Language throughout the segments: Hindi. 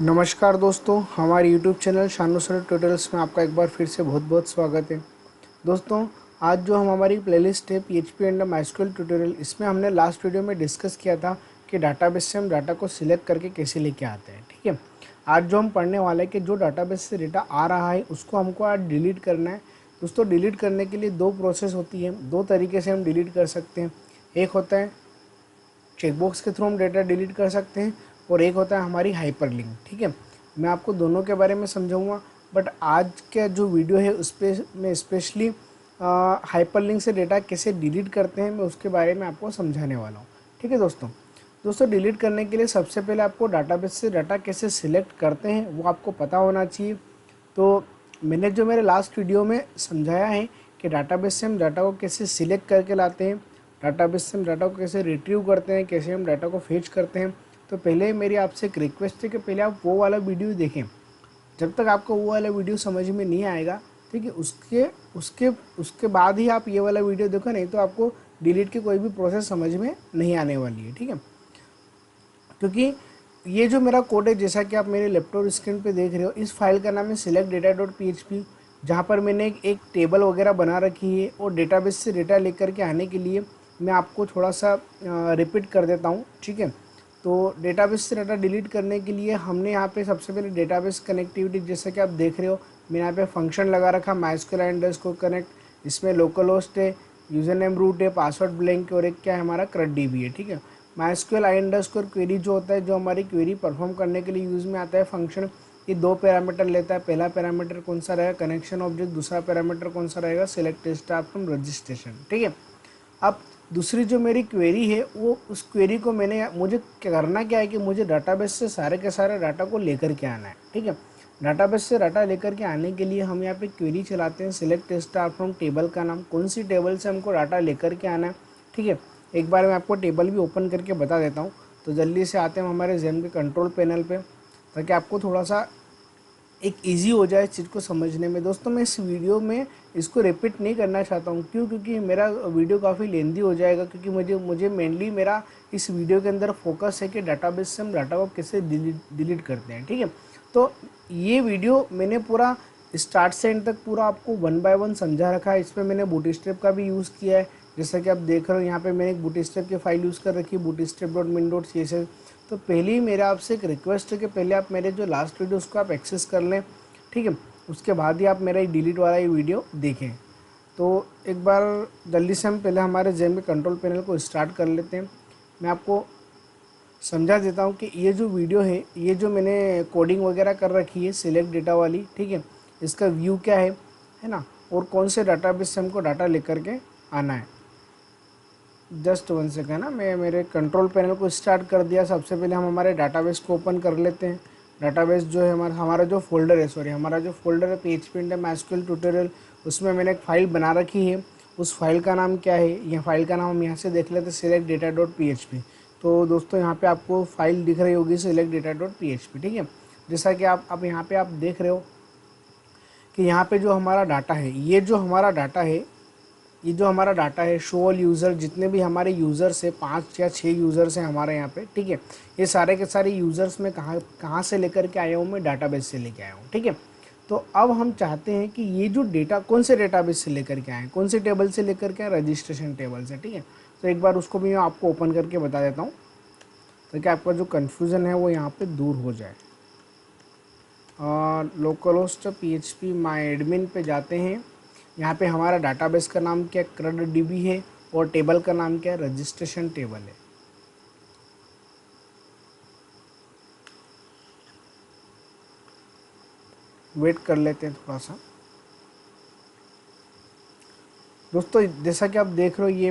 नमस्कार दोस्तों, हमारे YouTube channel Shanu sir tutorials में आपका एक बार फिर से बहुत बहुत स्वागत है। दोस्तों, आज जो हमारी प्लेलिस्ट है पीएचपी एंड माइस्क्यूएल ट्यूटोरियल, इसमें हमने लास्ट वीडियो में डिस्कस किया था कि डाटाबेस से हम डाटा को सिलेक्ट करके कैसे लेके आते हैं। ठीक है, आज जो हम पढ़ने वाले हैं कि जो डाटाबेस से डेटा आ रहा है उसको हमको आज डिलीट करना है। दोस्तों, डिलीट करने के लिए दो प्रोसेस होती है, दो तरीके से हम डिलीट कर सकते हैं। एक होता है चेकबॉक्स के थ्रू हम डेटा डिलीट कर सकते हैं और एक होता है हमारी हाइपरलिंक। ठीक है, मैं आपको दोनों के बारे में समझाऊंगा, बट आज का जो वीडियो है उस पर मैं स्पेशली हाइपरलिंक से डेटा कैसे डिलीट करते हैं मैं उसके बारे में आपको समझाने वाला हूँ। ठीक है दोस्तों, डिलीट करने के लिए सबसे पहले आपको डाटाबेस से डाटा कैसे सिलेक्ट करते हैं वो आपको पता होना चाहिए। तो मैंने जो मेरे लास्ट वीडियो में समझाया है कि डाटाबेस से हम डाटा को कैसे सिलेक्ट करके लाते हैं, डाटाबेस से हम डाटा को कैसे रिट्रीव करते हैं, कैसे हम डाटा को फेच करते हैं। तो पहले मेरी आपसे एक रिक्वेस्ट है कि पहले आप वो वाला वीडियो देखें। जब तक आपको वो वाला वीडियो समझ में नहीं आएगा, ठीक है, उसके उसके उसके बाद ही आप ये वाला वीडियो देखो, नहीं तो आपको डिलीट की कोई भी प्रोसेस समझ में नहीं आने वाली है। ठीक है, क्योंकि ये जो मेरा कोड है, जैसा कि आप मेरे लैपटॉप स्क्रीन पे देख रहे हो, इस फाइल का नाम है सिलेक्ट डेटा डॉट php, जहाँ पर मैंने एक टेबल वगैरह बना रखी है और डेटाबेस से डेटा लेकर के आने के लिए मैं आपको थोड़ा सा रिपीट कर देता हूँ। ठीक है, तो डेटाबेस से डाटा डिलीट करने के लिए हमने यहाँ पे सबसे पहले डेटाबेस कनेक्टिविटी, जैसे कि आप देख रहे हो, मैंने यहाँ पे फंक्शन लगा रखा MySQL_connect। इसमें लोकल होस्ट है, यूज़र नेम रूट है, पासवर्ड ब्लैंक और एक क्या है हमारा CRUD-DB है। ठीक है, MySQL_i_query जो होता है, जो हमारी क्वेरी परफॉर्म करने के लिए यूज़ में आता है फंक्शन, ये दो पैरामीटर लेता है। पहला पैरामीटर कौन सा रहेगा, कनेक्शन ऑब्जेक्ट, दूसरा पैरामीटर कौन सा रहेगा, सिलेक्ट स्टार फ्रॉम रजिस्ट्रेशन। ठीक है, अब दूसरी जो मेरी क्वेरी है वो उस क्वेरी को मुझे क्या करना क्या है कि मुझे डाटाबेस से सारे के सारे डाटा को लेकर के आना है। ठीक है, डाटाबेस से डाटा लेकर के आने के लिए हम यहाँ पे क्वेरी चलाते हैं सिलेक्ट स्टार फ्रॉम टेबल का नाम, कौन सी टेबल से हमको डाटा लेकर के आना है। ठीक है, एक बार मैं आपको टेबल भी ओपन करके बता देता हूँ। तो जल्दी से आते हैं हमारे जेम के कंट्रोल पैनल पे, ताकि आपको थोड़ा सा एक इजी हो जाए इस चीज़ को समझने में। दोस्तों, मैं इस वीडियो में इसको रिपीट नहीं करना चाहता हूँ। क्यों? क्योंकि मेरा वीडियो काफ़ी लेंदी हो जाएगा, क्योंकि मुझे मेनली मेरा इस वीडियो के अंदर फोकस है कि डाटाबेस से हम डाटा को कैसे डिलीट करते हैं। ठीक है, तो ये वीडियो मैंने पूरा स्टार्ट से एंड तक पूरा आपको 1 बाय 1 समझा रखा है। इसमें मैंने बूटस्ट्रैप का भी यूज़ किया है, जैसा कि आप देख रहे हो यहाँ पे मैंने एक बूटस्ट्रैप की फाइल यूज़ कर रखी है, bootstrap.min.css। तो पहले ही मेरा आपसे एक रिक्वेस्ट है कि पहले आप मेरे जो लास्ट वीडियो उसको आप एक्सेस कर लें। ठीक है, उसके बाद ही आप मेरा ये डिलीट वाला ये वीडियो देखें। तो एक बार जल्दी से हम पहले हमारे जेम के कंट्रोल पैनल को स्टार्ट कर लेते हैं। मैं आपको समझा देता हूँ कि ये जो वीडियो है, ये जो मैंने कोडिंग वगैरह कर रखी है सिलेक्ट डेटा वाली, ठीक है, इसका व्यू क्या है ना, और कौन से डाटाबेस से हमको डाटा लेकर के आना है। जस्ट 1 सेकेंड ना, मैं मेरे कंट्रोल पैनल को स्टार्ट कर दिया। सबसे पहले हम हमारे डाटाबेस को ओपन कर लेते हैं। डाटाबेस जो है हमारा जो फोल्डर है, हमारा जो फोल्डर है पीएचपी एंड माइस्क्यूएल ट्यूटोरियल, उसमें मैंने एक फ़ाइल बना रखी है। उस फाइल का नाम क्या है, यह फाइल का नाम हम यहाँ से देख लेते हैं, सिलेक्ट डेटा डॉट php। तो दोस्तों, यहाँ पे आपको फाइल दिख रही होगी सिलेक्ट डेटा डॉट php। ठीक है, जैसा कि आप यहाँ पे आप देख रहे हो कि यहाँ पे जो हमारा डाटा है, ये जो हमारा डाटा है शो ऑल यूज़र, जितने भी हमारे यूज़र्स है, 5 या 6 यूज़र्स हैं हमारे यहाँ पे। ठीक है, ये सारे के सारे यूज़र्स में कहाँ से लेकर के आया हूँ, मैं डाटाबेस से लेके आया हूँ। ठीक है, तो अब हम चाहते हैं कि ये जो डेटा कौन से डेटाबेस से लेकर के आए, कौन से टेबल से लेकर के आए, रजिस्ट्रेशन टेबल से। ठीक है, तो एक बार उसको भी मैं आपको ओपन करके बता देता हूँ, ताकि आपका जो कन्फ्यूज़न है वो यहाँ पर दूर हो जाए। और लोकल होस्ट PHP माई एडमिन पे जाते हैं। यहाँ पे हमारा डाटाबेस का नाम क्या है, CRUD-DB है, और टेबल का नाम क्या है, रजिस्ट्रेशन टेबल है। वेट कर लेते हैं थोड़ा सा। दोस्तों, जैसा कि आप देख रहे हो, ये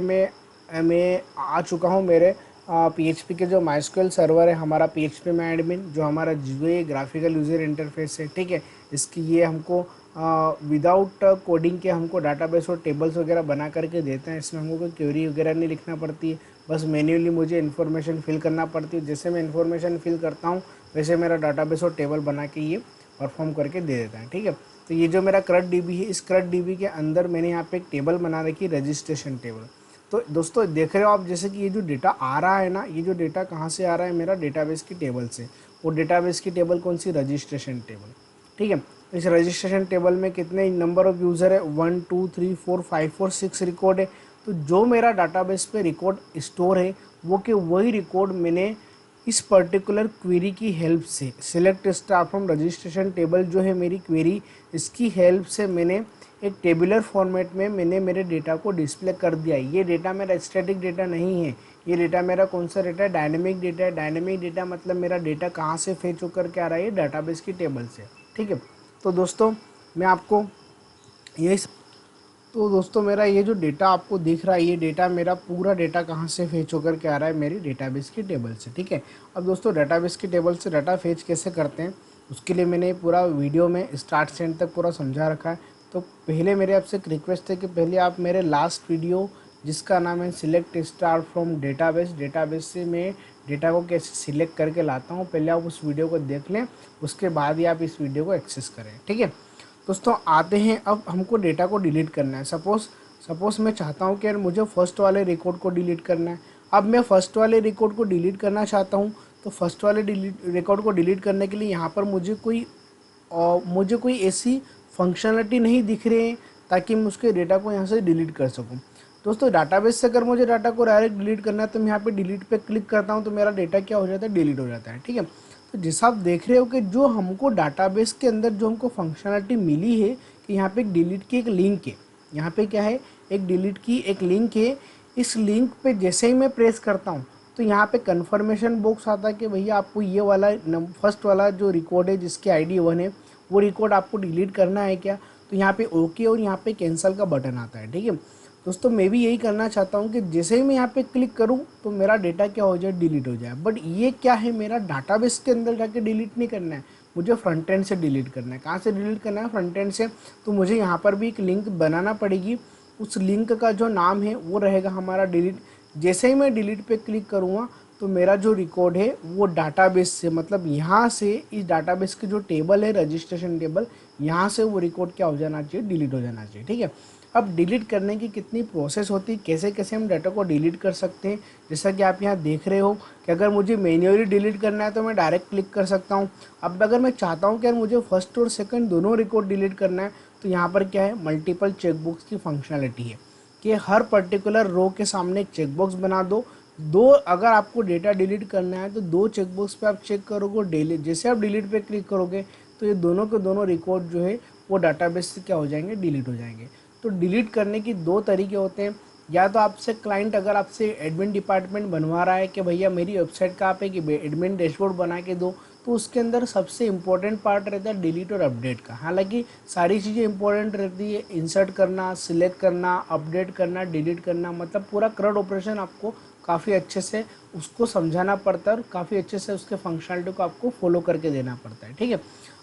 मैं आ चुका हूँ मेरे PHP के जो MySQL सर्वर है, हमारा PHP माई एडमिन, जो हमारा GUI ग्राफिकल यूज़र इंटरफेस है। ठीक है, इसकी ये हमको विदाउट कोडिंग के हमको डाटाबेस और टेबल्स वगैरह बना करके देते हैं। इसमें हमको कोई क्वेरी वगैरह नहीं लिखना पड़ती है, बस मैन्युअली मुझे इन्फॉर्मेशन फिल करना पड़ती है। जैसे मैं इन्फॉर्मेशन फिल करता हूँ, वैसे मेरा डाटाबेस और टेबल बना के ये परफॉर्म करके दे देता है। ठीक है, तो ये जो मेरा CRUD-DB है, इस CRUD-DB के अंदर मैंने यहाँ पे एक टेबल बना रखी, रजिस्ट्रेशन टेबल। तो दोस्तों, देख रहे हो आप, जैसे कि ये जो डेटा आ रहा है ना, ये जो डेटा कहाँ से आ रहा है, मेरा डेटाबेस की टेबल से, वो डेटाबेस की टेबल कौन सी, रजिस्ट्रेशन टेबल। ठीक है, इस रजिस्ट्रेशन टेबल में कितने नंबर ऑफ यूज़र है, 1 2 3 4 5 और 6 रिकॉर्ड है। तो जो मेरा डाटाबेस पे रिकॉर्ड स्टोर है वो कि वही रिकॉर्ड मैंने इस पर्टिकुलर क्वेरी की हेल्प से, select star from registration table जो है मेरी क्वेरी, इसकी हेल्प से मैंने एक टेबुलर फॉर्मेट में मैंने मेरे डेटा को डिस्प्ले कर दिया। ये डेटा मेरा स्टैटिक डेटा नहीं है, ये डेटा मेरा कौन सा डेटा है, डायनेमिक डेटा है। डायनेमिक डेटा मतलब मेरा डेटा कहाँ से फेच होकर के आ रहा है, डाटाबेस की टेबल से। ठीक है, तो दोस्तों मैं आपको यही, तो दोस्तों मेरा ये जो डेटा आपको दिख रहा है, ये डेटा मेरा पूरा डेटा कहाँ से फेच होकर के आ रहा है, मेरी डेटाबेस की टेबल से। ठीक है, अब दोस्तों डेटाबेस की टेबल से डाटा फेच कैसे करते हैं उसके लिए मैंने पूरा वीडियो में स्टार्ट से एंड तक पूरा समझा रखा है। तो पहले मेरे आपसे एक रिक्वेस्ट है कि पहले आप मेरे लास्ट वीडियो जिसका नाम है select star from database, database से मैं डेटा को कैसे सिलेक्ट करके लाता हूँ, पहले आप उस वीडियो को देख लें, उसके बाद ही आप इस वीडियो को एक्सेस करें। ठीक है दोस्तों, आते हैं अब हमको डेटा को डिलीट करना है। सपोज़ मैं चाहता हूँ कि यार मुझे फर्स्ट वाले रिकॉर्ड को डिलीट करना है। अब मैं फर्स्ट वाले रिकॉर्ड को डिलीट करना चाहता हूँ, तो फर्स्ट वाले रिकॉर्ड को डिलीट करने के लिए यहाँ पर मुझे कोई ऐसी फंक्शनलिटी नहीं दिख रही है ताकि मैं उसके डेटा को यहाँ से डिलीट कर सकूँ। दोस्तों डाटाबेस से अगर मुझे डाटा को डायरेक्ट डिलीट करना है तो मैं यहाँ पे डिलीट पे क्लिक करता हूँ तो मेरा डेटा क्या हो जाता है, डिलीट हो जाता है। ठीक है, तो जैसा आप देख रहे हो कि जो हमको डाटाबेस के अंदर जो हमको फंक्शनलिटी मिली है कि यहाँ पे एक डिलीट की एक लिंक है, यहाँ पे क्या है, एक डिलीट की एक लिंक है। इस लिंक पे जैसे ही मैं प्रेस करता हूँ तो यहाँ पे कन्फर्मेशन बॉक्स आता है कि भैया आपको ये वाला फर्स्ट वाला जो रिकॉर्ड है जिसकी ID 1 है वो रिकॉर्ड आपको डिलीट करना है क्या, तो यहाँ पे ओके और यहाँ पे कैंसिल का बटन आता है। ठीक है दोस्तों, मैं भी यही करना चाहता हूँ कि जैसे ही मैं यहाँ पे क्लिक करूँ तो मेरा डेटा क्या हो जाए, डिलीट हो जाए। बट ये क्या है, मेरा डाटाबेस के अंदर जाके डिलीट नहीं करना है, मुझे फ्रंट एंड से डिलीट करना है। कहाँ से डिलीट करना है, फ्रंट एंड से। तो मुझे यहाँ पर भी एक लिंक बनाना पड़ेगी, उस लिंक का जो नाम है वो रहेगा हमारा डिलीट। जैसे ही मैं डिलीट पे क्लिक करूँगा तो मेरा जो रिकॉर्ड है वो डाटाबेस से, मतलब यहाँ से इस डाटाबेस की जो टेबल है रजिस्ट्रेशन टेबल, यहाँ से वो रिकॉर्ड क्या हो जाना चाहिए, डिलीट हो जाना चाहिए। ठीक है, अब डिलीट करने की कितनी प्रोसेस होती है, कैसे कैसे हम डाटा को डिलीट कर सकते हैं, जैसा कि आप यहाँ देख रहे हो कि अगर मुझे मैन्युअली डिलीट करना है तो मैं डायरेक्ट क्लिक कर सकता हूँ। अब अगर मैं चाहता हूँ कि यार मुझे फर्स्ट और सेकंड दोनों रिकॉर्ड डिलीट करना है तो यहाँ पर क्या है, मल्टीपल चेकबॉक्स की फंक्शनलिटी है कि हर पर्टिकुलर रो के सामने एक चेकबॉक्स बना दो अगर आपको डेटा डिलीट करना है तो दो चेकबॉक्स पे आप चेक करोगे, डिलीट जैसे आप डिलीट पे क्लिक करोगे तो ये दोनों के दोनों रिकॉर्ड जो है वो डाटाबेस से क्या हो जाएंगे, डिलीट हो जाएंगे। तो डिलीट करने की दो तरीके होते हैं, या तो आपसे क्लाइंट अगर आपसे एडमिन डिपार्टमेंट बनवा रहा है कि भैया मेरी वेबसाइट का आप एक एडमिन डैशबोर्ड बना के दो, तो उसके अंदर सबसे इम्पोर्टेंट पार्ट रहता है डिलीट और अपडेट का। हालांकि सारी चीज़ें इंपॉर्टेंट रहती है, इंसर्ट करना, सिलेक्ट करना, अपडेट करना, डिलीट करना, मतलब पूरा क्रड ऑपरेशन आपको काफ़ी अच्छे से उसको समझाना पड़ता है और काफ़ी अच्छे से उसके फंक्शनलिटी को आपको फॉलो करके देना पड़ता है। ठीक है,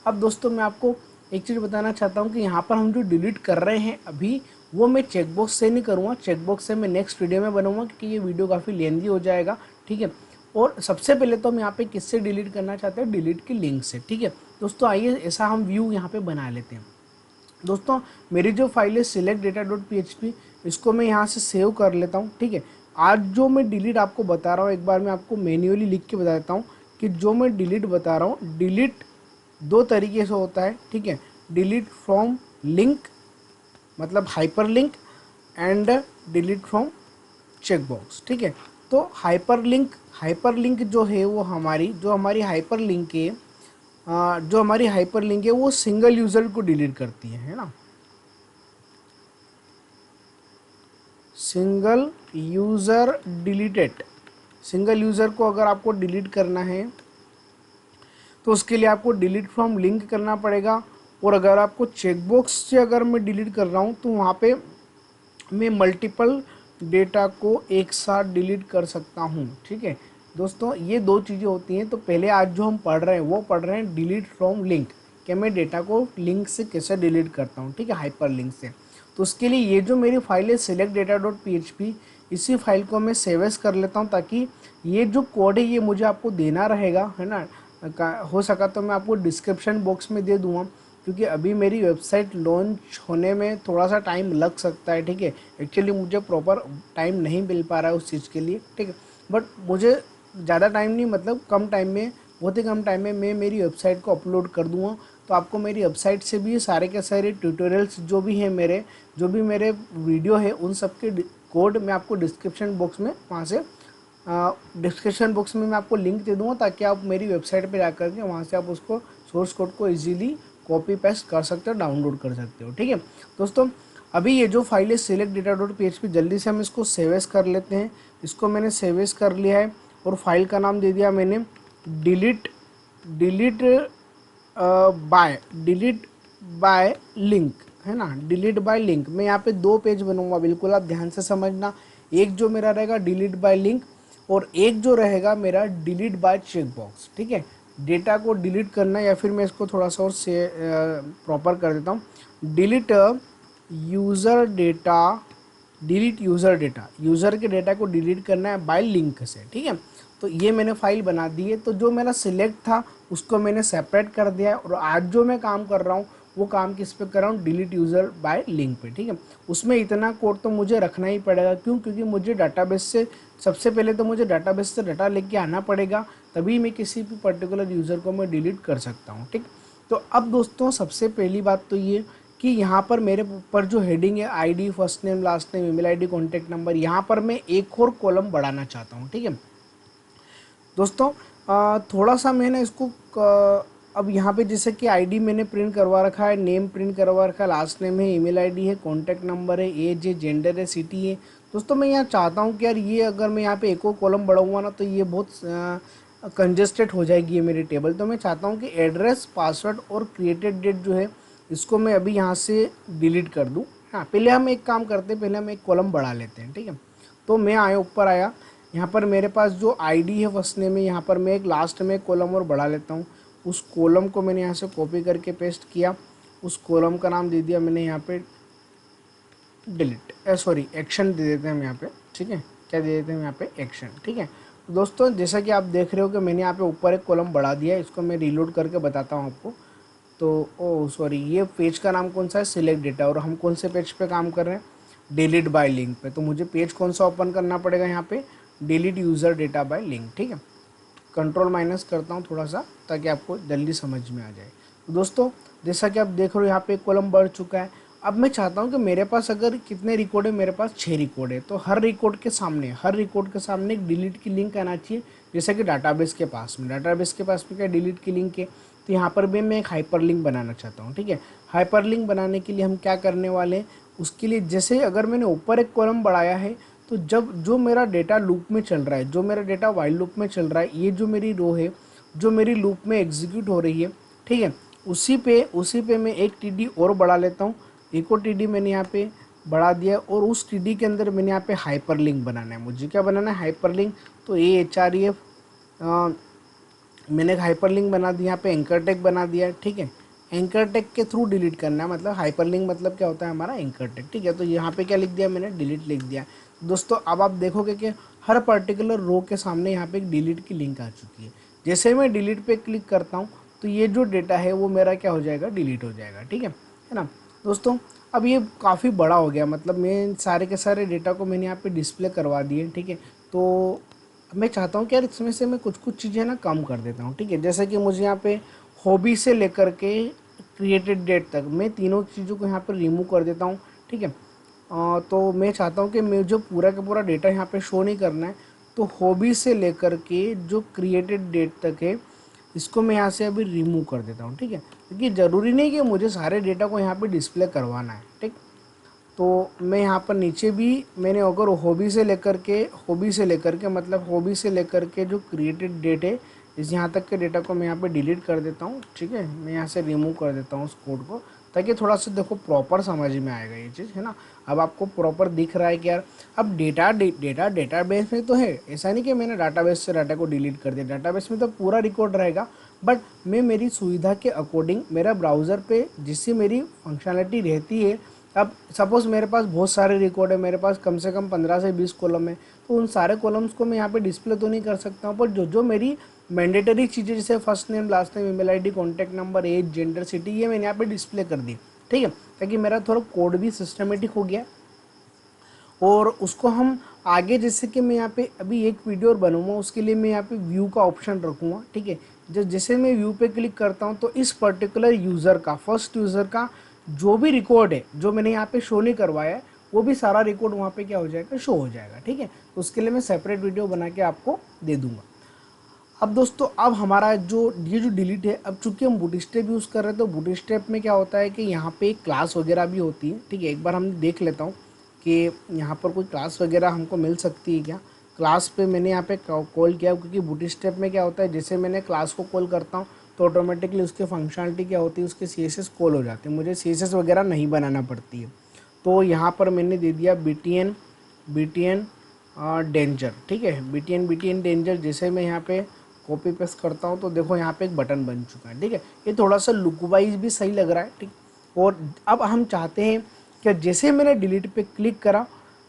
अब दोस्तों मैं आपको एक चीज़ बताना चाहता हूँ कि यहाँ पर हम जो डिलीट कर रहे हैं अभी वो मैं चेकबॉक्स से नहीं करूँगा, चेकबॉक्स से मैं नेक्स्ट वीडियो में बनाऊँगा क्योंकि ये वीडियो काफ़ी लेंदी हो जाएगा। ठीक है, और सबसे पहले तो हम यहाँ पे किससे डिलीट करना चाहते हैं, डिलीट की लिंक से। ठीक है दोस्तों, आइए ऐसा हम व्यू यहाँ पे बना लेते हैं। दोस्तों मेरी जो फाइल है select-data.php, इसको मैं यहाँ से सेव कर लेता हूँ। ठीक है, आज जो मैं डिलीट आपको बता रहा हूँ एक बार मैं आपको मैन्युअली लिख के बता देता हूँ कि जो मैं डिलीट बता रहा हूँ, डिलीट दो तरीके से होता है। ठीक है, डिलीट फ्रॉम लिंक मतलब hyper link and delete from checkbox. ठीक है, तो हाइपर लिंक जो है वो हमारी हाइपर लिंक है, जो हमारी हाइपर लिंक है वो सिंगल यूज़र को डिलीट करती है ना, single user deleted. Single user को अगर आपको डिलीट करना है तो उसके लिए आपको डिलीट फ्रॉम लिंक करना पड़ेगा। और अगर आपको चेकबॉक्स से अगर मैं डिलीट कर रहा हूँ तो वहाँ पे मैं मल्टीपल डेटा को एक साथ डिलीट कर सकता हूँ। ठीक है दोस्तों, ये दो चीज़ें होती हैं। तो पहले आज जो हम पढ़ रहे हैं वो पढ़ रहे हैं डिलीट फ्रॉम लिंक, कि मैं डेटा को लिंक से कैसे डिलीट करता हूँ। ठीक है, हाइपर लिंक से। तो उसके लिए ये जो मेरी फाइल है select-data.php, इसी फाइल को मैं सेव एज कर लेता हूँ ताकि ये जो कोड है ये मुझे आपको देना रहेगा, है ना। हो सका तो मैं आपको डिस्क्रिप्शन बॉक्स में दे दूँगा क्योंकि अभी मेरी वेबसाइट लॉन्च होने में थोड़ा सा टाइम लग सकता है। ठीक है, एक्चुअली मुझे प्रॉपर टाइम नहीं मिल पा रहा है उस चीज़ के लिए। ठीक है, बट मुझे ज़्यादा टाइम नहीं, मतलब कम टाइम में बहुत ही कम टाइम में मैं मेरी वेबसाइट को अपलोड कर दूँगा। तो आपको मेरी वेबसाइट से भी सारे के सारे ट्यूटोरियल्स जो भी मेरे वीडियो है उन सब के कोड मैं आपको डिस्क्रिप्शन बॉक्स में मैं आपको लिंक दे दूँगा, ताकि आप मेरी वेबसाइट पे जाकर के वहाँ से आप उसको सोर्स कोड को इजीली कॉपी पेस्ट कर सकते हो, डाउनलोड कर सकते हो। ठीक है दोस्तों, अभी ये जो फाइल है select-data.php, जल्दी से हम इसको सेव एज कर लेते हैं। इसको मैंने सेव एज कर लिया है और फाइल का नाम दे दिया मैंने डिलीट बाय लिंक, है ना, डिलीट बाय लिंक। मैं यहाँ पे 2 पेज बनूंगा, बिल्कुल आप ध्यान से समझना। एक जो मेरा रहेगा डिलीट बाय लिंक और एक जो रहेगा मेरा डिलीट बाय चेकबॉक्स। ठीक है, डेटा को डिलीट करना, या फिर मैं इसको थोड़ा सा और से प्रॉपर कर देता हूँ, डिलीट यूज़र डेटा, यूज़र के डेटा को डिलीट करना है बाय लिंक से। ठीक है, तो ये मैंने फाइल बना दी है। तो जो मेरा सिलेक्ट था उसको मैंने सेपरेट कर दिया है, और आज जो मैं काम कर रहा हूँ वो काम किस पे कर रहा हूँ, डिलीट यूज़र बाय लिंक पे। ठीक है, उसमें इतना कोड तो मुझे रखना ही पड़ेगा। क्यों? क्योंकि मुझे डाटाबेस से सबसे पहले तो मुझे डाटाबेस से डाटा लेके आना पड़ेगा, तभी मैं किसी भी पर्टिकुलर यूज़र को मैं डिलीट कर सकता हूँ। ठीक, तो अब दोस्तों सबसे पहली बात तो ये कि यहाँ पर मेरे ऊपर जो हेडिंग है ID, first name, last name, email ID, contact number, यहाँ पर मैं एक और कॉलम बढ़ाना चाहता हूँ। ठीक है दोस्तों, थोड़ा सा मैंने इसको अब यहाँ पे जैसे कि आईडी मैंने प्रिंट करवा रखा है, नेम प्रिंट करवा रखा है, लास्ट नेम है, ईमेल आईडी है, कॉन्टैक्ट नंबर है, एज है, जेंडर है, सिटी है। दोस्तों मैं यहाँ चाहता हूँ कि यार ये अगर मैं यहाँ पे एक और कॉलम बढ़ाऊँगा ना तो ये बहुत कंजेस्टेड हो जाएगी ये मेरी टेबल। तो मैं चाहता हूँ कि एड्रेस, पासवर्ड और क्रिएटेड डेट जो है इसको मैं अभी यहाँ से डिलीट कर दूँ। हाँ, पहले हम एक काम करते हैं, पहले हम एक कॉलम बढ़ा लेते हैं। ठीक है, तो मैं आया, ऊपर आया, यहाँ पर मेरे पास जो आईडी है फर्स्ट नेम में, यहाँ पर मैं एक लास्ट में कॉलम और बढ़ा लेता हूँ। उस कॉलम को मैंने यहाँ से कॉपी करके पेस्ट किया, उस कॉलम का नाम दे दिया मैंने यहाँ पे एक्शन दे देते हैं हम यहाँ पे। ठीक है, क्या दे देते हैं यहाँ पे, एक्शन। ठीक है, तो दोस्तों जैसा कि आप देख रहे हो कि मैंने यहाँ पे ऊपर एक कॉलम बढ़ा दिया है, इसको मैं रीलोड करके बताता हूँ आपको। तो ये पेज का नाम कौन सा है, सिलेक्ट डेटा, और हम कौन से पेज पे काम कर रहे हैं, डिलीट बाय लिंक पे। तो मुझे पेज कौन सा ओपन करना पड़ेगा, यहाँ पे delete user data bye link. ठीक है, कंट्रोल माइनस करता हूँ थोड़ा सा ताकि आपको जल्दी समझ में आ जाए। तो दोस्तों जैसा कि आप देख रहे हो यहाँ पे एक कॉलम बढ़ चुका है। अब मैं चाहता हूँ कि मेरे पास अगर कितने रिकॉर्ड है, मेरे पास 6 रिकॉर्ड है, तो हर रिकॉर्ड के सामने एक डिलीट की लिंक आना चाहिए। जैसे कि डाटाबेस के पास में क्या डिलीट की लिंक है, तो यहाँ पर भी मैं एक हाइपर लिंक बनाना चाहता हूँ। ठीक है, हाइपर लिंक बनाने के लिए हम क्या करने वाले हैं, उसके लिए जैसे अगर मैंने ऊपर एक कॉलम बढ़ाया है, तो जब जो मेरा डेटा लूप में चल रहा है, जो मेरा डेटा वाइल लूप में चल रहा है, ये जो मेरी रो है जो मेरी लूप में एग्जीक्यूट हो रही है, ठीक है, उसी पे मैं एक टीडी और बढ़ा लेता हूँ। एक और टीडी मैंने यहाँ पे बढ़ा दिया, और उस टीडी के अंदर मैंने यहाँ पे हाइपर लिंक बनाना है। मुझे क्या बनाना है, हाइपर लिंक। तो AHREF मैंने एक हाइपर लिंक बना दिया, यहाँ पे एंकर टैग बना दिया। ठीक है, एंकर टैग के थ्रू डिलीट करना है, मतलब हाइपर लिंक मतलब क्या होता है, हमारा एंकर टैग। ठीक है, तो यहाँ पे क्या लिख दिया मैंने, डिलीट लिख दिया। दोस्तों अब आप देखोगे कि हर पर्टिकुलर रो के सामने यहाँ पे एक डिलीट की लिंक आ चुकी है। जैसे मैं डिलीट पे क्लिक करता हूँ तो ये जो डेटा है वो मेरा क्या हो जाएगा, डिलीट हो जाएगा। ठीक है ना दोस्तों। अब ये काफ़ी बड़ा हो गया, मतलब मैं सारे के सारे डेटा को मैंने यहाँ पे डिस्प्ले करवा दिए। ठीक है, तो मैं चाहता हूँ कि यार इसमें से मैं कुछ कुछ चीज़ें ना कम कर देता हूँ। ठीक है, जैसे कि मुझे यहाँ पे हॉबी से लेकर के क्रिएटेड डेट तक मैं तीनों चीज़ों को यहाँ पर रिमूव कर देता हूँ। ठीक है, तो मैं चाहता हूँ कि मैं जो पूरा का पूरा डेटा यहाँ पे शो नहीं करना है, तो हॉबी से लेकर के जो क्रिएटेड डेट तक है इसको मैं यहाँ से अभी रिमूव कर देता हूँ। ठीक है, क्योंकि ज़रूरी नहीं कि मुझे सारे डेटा को यहाँ पे डिस्प्ले करवाना है। ठीक, तो मैं यहाँ पर नीचे भी मैंने अगर हॉबी से लेकर के मतलब हॉबी से लेकर के जो क्रिएटेड डेट है इस यहाँ तक के डेटा को मैं यहाँ पे डिलीट कर देता हूँ। ठीक है, मैं यहाँ से रिमूव कर देता हूँ उस कोड को, ताकि थोड़ा सा देखो प्रॉपर समझ में आएगा ये चीज़, है ना। अब आपको प्रॉपर दिख रहा है कि यार अब डेटाबेस में तो है, ऐसा नहीं कि मैंने डाटाबेस से डाटा को डिलीट कर दिया। डाटाबेस में तो पूरा रिकॉर्ड रहेगा, बट मैं मेरी सुविधा के अकॉर्डिंग मेरा ब्राउज़र पे जिससे मेरी फंक्शनलिटी रहती है। अब सपोज़ मेरे पास बहुत सारे रिकॉर्ड है, मेरे पास कम से कम 15 से 20 कॉलम है, तो उन सारे कॉलम्स को मैं यहाँ पे डिस्प्ले तो नहीं कर सकता हूँ, पर जो जो मेरी मैंडेटरी चीज़ें जैसे first name, last name, email ID, contact number, age, gender, city, ये मैंने यहाँ पे डिस्प्ले कर दी। ठीक है, ताकि मेरा थोड़ा कोड भी सिस्टमेटिक हो गया। और उसको हम आगे जैसे कि मैं यहाँ पे अभी एक वीडियो और बनूंगा, उसके लिए मैं यहाँ पे व्यू का ऑप्शन रखूँगा। ठीक है, जैसे मैं व्यू पे क्लिक करता हूँ तो इस पर्टिकुलर यूज़र का, फर्स्ट यूज़र का जो भी रिकॉर्ड है जो मैंने यहाँ पे शो नहीं करवाया है, वो भी सारा रिकॉर्ड वहाँ पे क्या हो जाएगा, शो हो जाएगा। ठीक है, तो उसके लिए मैं सेपरेट वीडियो बना के आपको दे दूंगा। अब दोस्तों, अब हमारा जो ये जो डिलीट है, अब चूंकि हम बूटस्ट्रैप यूज़ कर रहे हैं तो बूटस्ट्रैप में क्या होता है कि यहाँ पे एक क्लास वगैरह भी होती है। ठीक है, एक बार हम देख लेता हूँ कि यहाँ पर कोई क्लास वगैरह हमको मिल सकती है क्या। क्लास पे मैंने यहाँ पे कॉल किया, क्योंकि बूटस्ट्रैप में क्या होता है, जैसे मैंने क्लास को कॉल करता हूँ तो ऑटोमेटिकली उसके फंक्शनलिटी क्या होती है, उसके CSS कॉल हो जाते हैं, मुझे CSS वगैरह नहीं बनाना पड़ती है। तो यहाँ पर मैंने दे दिया BTN डेंजर। ठीक है, BTN डेंजर। जैसे मैं यहाँ पे कॉपी पेस्ट करता हूँ तो देखो यहाँ पे एक बटन बन चुका है। ठीक है, ये थोड़ा सा लुक वाइज भी सही लग रहा है। ठीक, और अब हम चाहते हैं कि जैसे मैंने डिलीट पे क्लिक करा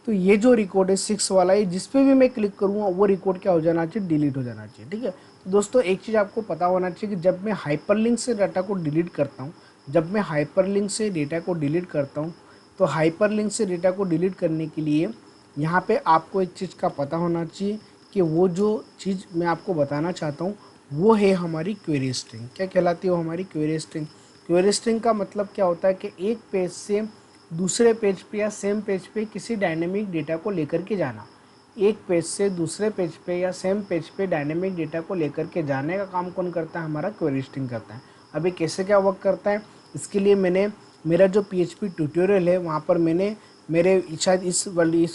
तो ये जो रिकॉर्ड है 6 वाला, ये जिस पे भी मैं क्लिक करूँगा वो रिकॉर्ड क्या हो जाना चाहिए, डिलीट हो जाना चाहिए। ठीक है, तो दोस्तों एक चीज़ आपको पता होना चाहिए कि जब मैं हाइपरलिंक से डाटा को डिलीट करता हूँ, जब मैं हाइपरलिंक से डेटा को डिलीट करता हूँ, तो हाइपरलिंक से डेटा को डिलीट करने के लिए यहाँ पे आपको एक चीज़ का पता होना चाहिए कि वो जो चीज़ मैं आपको बताना चाहता हूँ वो है हमारी क्वेरी स्ट्रिंग। क्या कहलाती है वो, हमारी क्वेरी स्ट्रिंग। क्वेरी स्ट्रिंग का मतलब क्या होता है कि एक पेज से दूसरे पेज पे या सेम पेज पे किसी डायनेमिक डेटा को लेकर के जाना। एक पेज से दूसरे पेज पे या सेम पेज पे डायनेमिक डेटा को लेकर के जाने का काम कौन करता है, हमारा क्वेरी स्ट्रिंग करता है। अभी कैसे क्या वर्क करता है, इसके लिए मैंने मेरा जो PHP ट्यूटोरियल है वहाँ पर मैंने मेरे शायद इस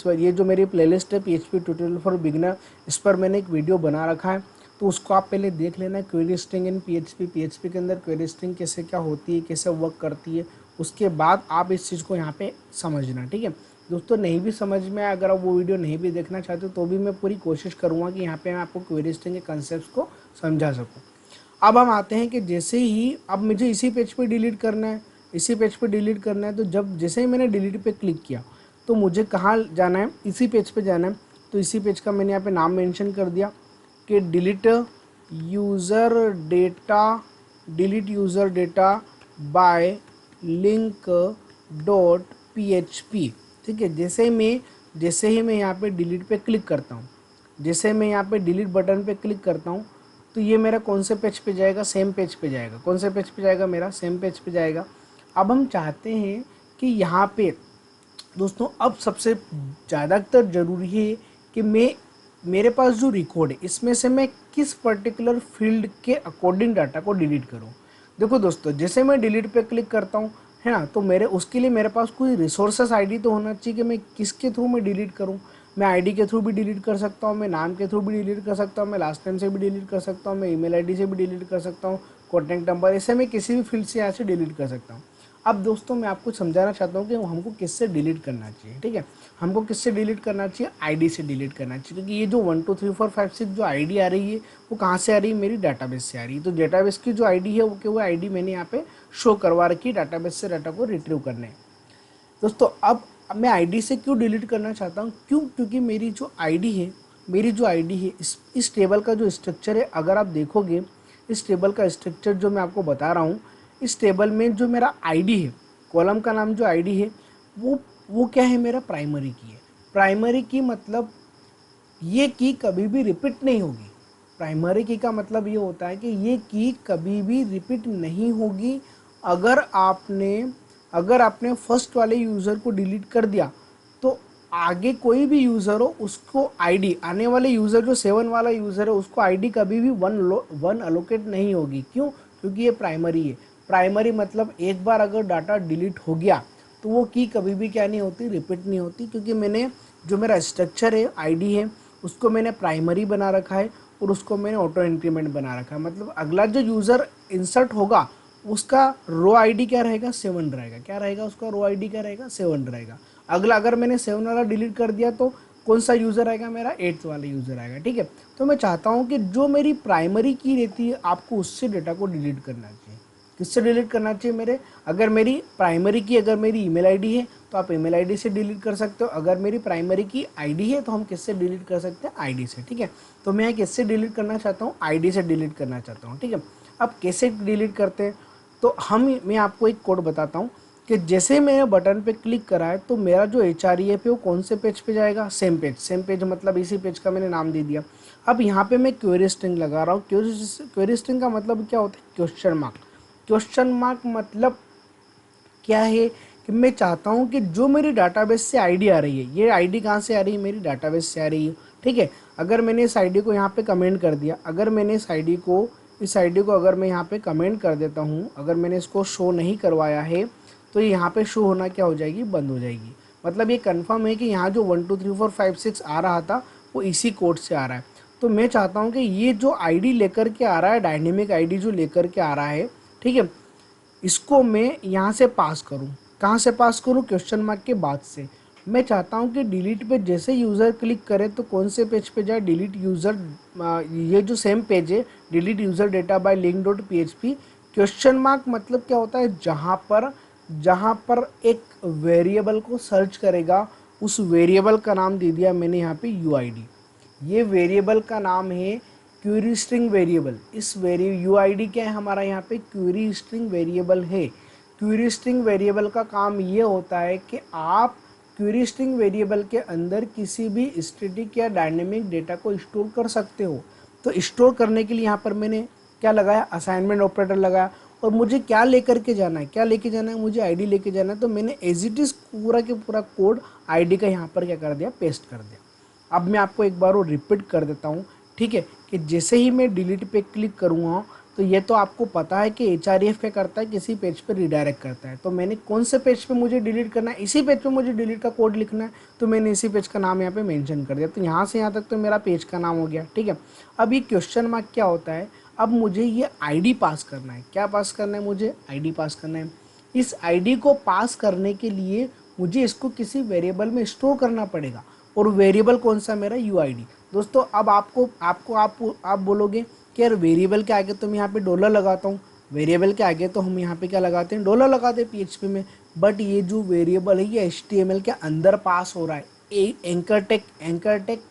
ये जो मेरी प्लेलिस्ट है PHP ट्यूटोरियल फॉर बिगिनर, इस पर मैंने एक वीडियो बना रखा है, तो उसको आप पहले देख लेना। क्वेरी स्ट्रिंग इन PHP के अंदर क्वेरी स्ट्रिंग कैसे क्या होती है, कैसे वर्क करती है, उसके बाद आप इस चीज़ को यहाँ पे समझना। ठीक है दोस्तों, नहीं भी समझ में आया, अगर आप वो वीडियो नहीं भी देखना चाहते तो भी मैं पूरी कोशिश करूँगा कि यहाँ पे मैं आपको क्वेरी स्ट्रिंग के कंसेप्ट को समझा सकूँ। अब हम आते हैं कि जैसे ही अब मुझे इसी पेज पे डिलीट करना है, इसी पेज पे डिलीट करना है, तो जब जैसे ही मैंने डिलीट पे क्लिक किया तो मुझे कहाँ जाना है, इसी पेज पे जाना है। तो इसी पेज का मैंने यहाँ पे नाम मेंशन कर दिया कि delete user data bye link dot PHP। ठीक है, जैसे ही मैं यहाँ पे डिलीट पे क्लिक करता हूँ, जैसे मैं यहाँ पे डिलीट बटन पे क्लिक करता हूँ तो ये मेरा कौन से पेज पे जाएगा, सेम पेज पे जाएगा। कौन से पेज पे जाएगा, मेरा सेम पेज पे जाएगा। अब हम चाहते हैं कि यहाँ पे दोस्तों अब सबसे ज़्यादातर ज़रूरी है कि मेरे पास जो रिकॉर्ड है इसमें से मैं किस पर्टिकुलर फील्ड के अकॉर्डिंग डाटा को डिलीट करूँ। देखो दोस्तों, जैसे मैं डिलीट पे क्लिक करता हूँ, है ना, तो उसके लिए मेरे पास कोई रिसोर्सेस ID तो होना चाहिए कि मैं किसके थ्रू मैं डिलीट करूँ। मैं ID के थ्रू भी डिलीट कर सकता हूँ, मैं नाम के थ्रू भी डिलीट कर सकता हूँ, मैं लास्ट टाइम से भी डिलीट कर सकता हूँ, मैं ईमेल ID से भी डिलीट कर सकता हूँ, कॉन्टैक्ट नंबर, ऐसे मैं किसी भी फील्ड से यहाँ से डिलीट कर सकता हूँ। अब दोस्तों मैं आपको समझाना चाहता हूँ कि हमको किससे डिलीट करना चाहिए। ठीक है, हमको किससे डिलीट करना चाहिए, ID से डिलीट करना चाहिए, क्योंकि ये जो 1 2 3 4 5 6 जो ID आ रही है वो कहाँ से आ रही है, मेरी डाटाबेस से आ रही है। तो डाटाबेस की जो ID है वो ID मैंने यहाँ पे शो करवा रखी है, डाटाबेस से डाटा को रिट्रीव करने। दोस्तों अब मैं ID से क्यों डिलीट करना चाहता हूँ, क्योंकि मेरी जो ID है इस टेबल का जो स्ट्रक्चर है, अगर आप देखोगे इस टेबल का स्ट्रक्चर जो मैं आपको बता रहा हूँ, इस टेबल में जो मेरा ID है, कॉलम का नाम जो ID है वो क्या है, मेरा प्राइमरी की है। प्राइमरी की मतलब ये की कभी भी रिपीट नहीं होगी। प्राइमरी की का मतलब ये होता है कि ये की कभी भी रिपीट नहीं होगी। अगर आपने फर्स्ट वाले यूज़र को डिलीट कर दिया तो आगे कोई भी यूज़र हो उसको ID, आने वाले यूज़र जो 7 वाला यूज़र है उसको ID कभी भी वन अलोकेट नहीं होगी। क्यों, क्योंकि ये प्राइमरी है। प्राइमरी मतलब एक बार अगर डाटा डिलीट हो गया तो वो की कभी भी क्या नहीं होती, रिपीट नहीं होती, क्योंकि मैंने जो मेरा स्ट्रक्चर है ID है उसको मैंने प्राइमरी बना रखा है और उसको मैंने ऑटो इंक्रीमेंट बना रखा है। मतलब अगला जो यूज़र इंसर्ट होगा उसका रो ID क्या रहेगा, 7 रहेगा। क्या रहेगा उसका रो ID क्या रहेगा, 7 रहेगा। अगला अगर मैंने 7 वाला डिलीट कर दिया तो कौन सा यूज़र आएगा, मेरा 8th वाला यूज़र आएगा। ठीक है, तो मैं चाहता हूँ कि जो मेरी प्राइमरी की रहती है आपको उससे डेटा को डिलीट करना चाहिए। किससे डिलीट करना चाहिए, मेरे अगर मेरी प्राइमरी की अगर मेरी ईमेल ID है तो आप ईमेल ID से डिलीट कर सकते हो। अगर मेरी प्राइमरी की ID है तो हम किससे डिलीट कर सकते हैं, ID से। ठीक है, तो मैं किससे डिलीट करना चाहता हूँ, ID से डिलीट करना चाहता हूँ। ठीक है, अब कैसे डिलीट करते हैं, तो मैं आपको एक कोड बताता हूँ कि जैसे मैंने बटन पे क्लिक करा है तो मेरा जो HREF है वो कौन से पेज पे जाएगा, सेम पेज मतलब इसी पेज का मैंने नाम दे दिया। अब यहाँ पे मैं क्वेरी स्ट्रिंग लगा रहा हूँ। क्वेरी स्ट्रिंग का मतलब क्या होता है, क्वेश्चन मार्क। क्वेश्चन मार्क मतलब क्या है कि मैं चाहता हूँ कि जो मेरी डाटाबेस से आईडी आ रही है, ये आईडी कहाँ से आ रही है, मेरी डाटाबेस से आ रही है, ठीक है। अगर मैंने इस आईडी को यहाँ पे कमेंट कर दिया, अगर मैंने इस आईडी को अगर मैं यहाँ पे कमेंट कर देता हूँ, अगर मैंने इसको शो नहीं करवाया है तो ये यहाँ पे शो होना क्या हो जाएगी, बंद हो जाएगी। मतलब ये कंफर्म है कि यहाँ जो 1 2 3 4 5 6 आ रहा था वो इसी कोड से आ रहा है। तो मैं चाहता हूँ कि ये जो आईडी लेकर के आ रहा है, डायनेमिक आईडी जो लेकर के आ रहा है, ठीक है, इसको मैं यहाँ से पास करूँ। कहाँ से पास करूँ, क्वेश्चन मार्क के बाद से। मैं चाहता हूँ कि डिलीट पे जैसे यूज़र क्लिक करे तो कौन से पेज पे जाए, डिलीट यूज़र, ये जो सेम पेज है, delete user data bye link dot PHP। Question mark मतलब क्या होता है, जहाँ पर एक वेरिएबल को सर्च करेगा, उस वेरिएबल का नाम दे दिया मैंने यहाँ पे UID। ये वेरिएबल का नाम है क्वेरी स्ट्रिंग वेरिएबल। इस UID क्या है हमारा, यहाँ पे क्वेरी स्ट्रिंग वेरिएबल है। क्वेरी स्ट्रिंग वेरिएबल का काम ये होता है कि आप क्वेरी स्ट्रिंग वेरिएबल के अंदर किसी भी स्टैटिक या डायनेमिक डेटा को स्टोर कर सकते हो। तो स्टोर करने के लिए यहाँ पर मैंने क्या लगाया, असाइनमेंट ऑपरेटर लगाया। और मुझे क्या लेकर के जाना है, क्या लेके जाना है, मुझे आईडी लेके जाना है। तो मैंने एज इट इज़ पूरा के पूरा कोड आईडी का यहाँ पर क्या कर दिया, पेस्ट कर दिया। अब मैं आपको एक बार वो रिपीट कर देता हूँ, ठीक है, कि जैसे ही मैं डिलीट पे क्लिक करूँगा तो ये तो आपको पता है कि HREF क्या करता है, किसी पेज पे रिडायरेक्ट करता है। तो मैंने कौन से पेज पे मुझे डिलीट करना है, इसी पेज पे मुझे डिलीट का कोड लिखना है, तो मैंने इसी पेज का नाम यहाँ पे मेंशन कर दिया। तो यहाँ से यहाँ तक तो मेरा पेज का नाम हो गया, ठीक है। अब ये क्वेश्चन मार्क क्या होता है, अब मुझे ये आईडी पास करना है। क्या पास करना है, मुझे आईडी पास करना है। इस आईडी को पास करने के लिए मुझे इसको किसी वेरिएबल में स्टोर करना पड़ेगा, और वेरिएबल कौन सा, मेरा UID। दोस्तों अब आप बोलोगे कि यार वेरिएबल के आगे तो मैं यहाँ पे डॉलर लगाता हूँ, वेरिएबल के आगे तो हम यहाँ पे क्या लगाते हैं, डॉलर लगाते हैं PHP में। बट ये जो वेरिएबल है ये HTML के अंदर पास हो रहा है। एंकर टेक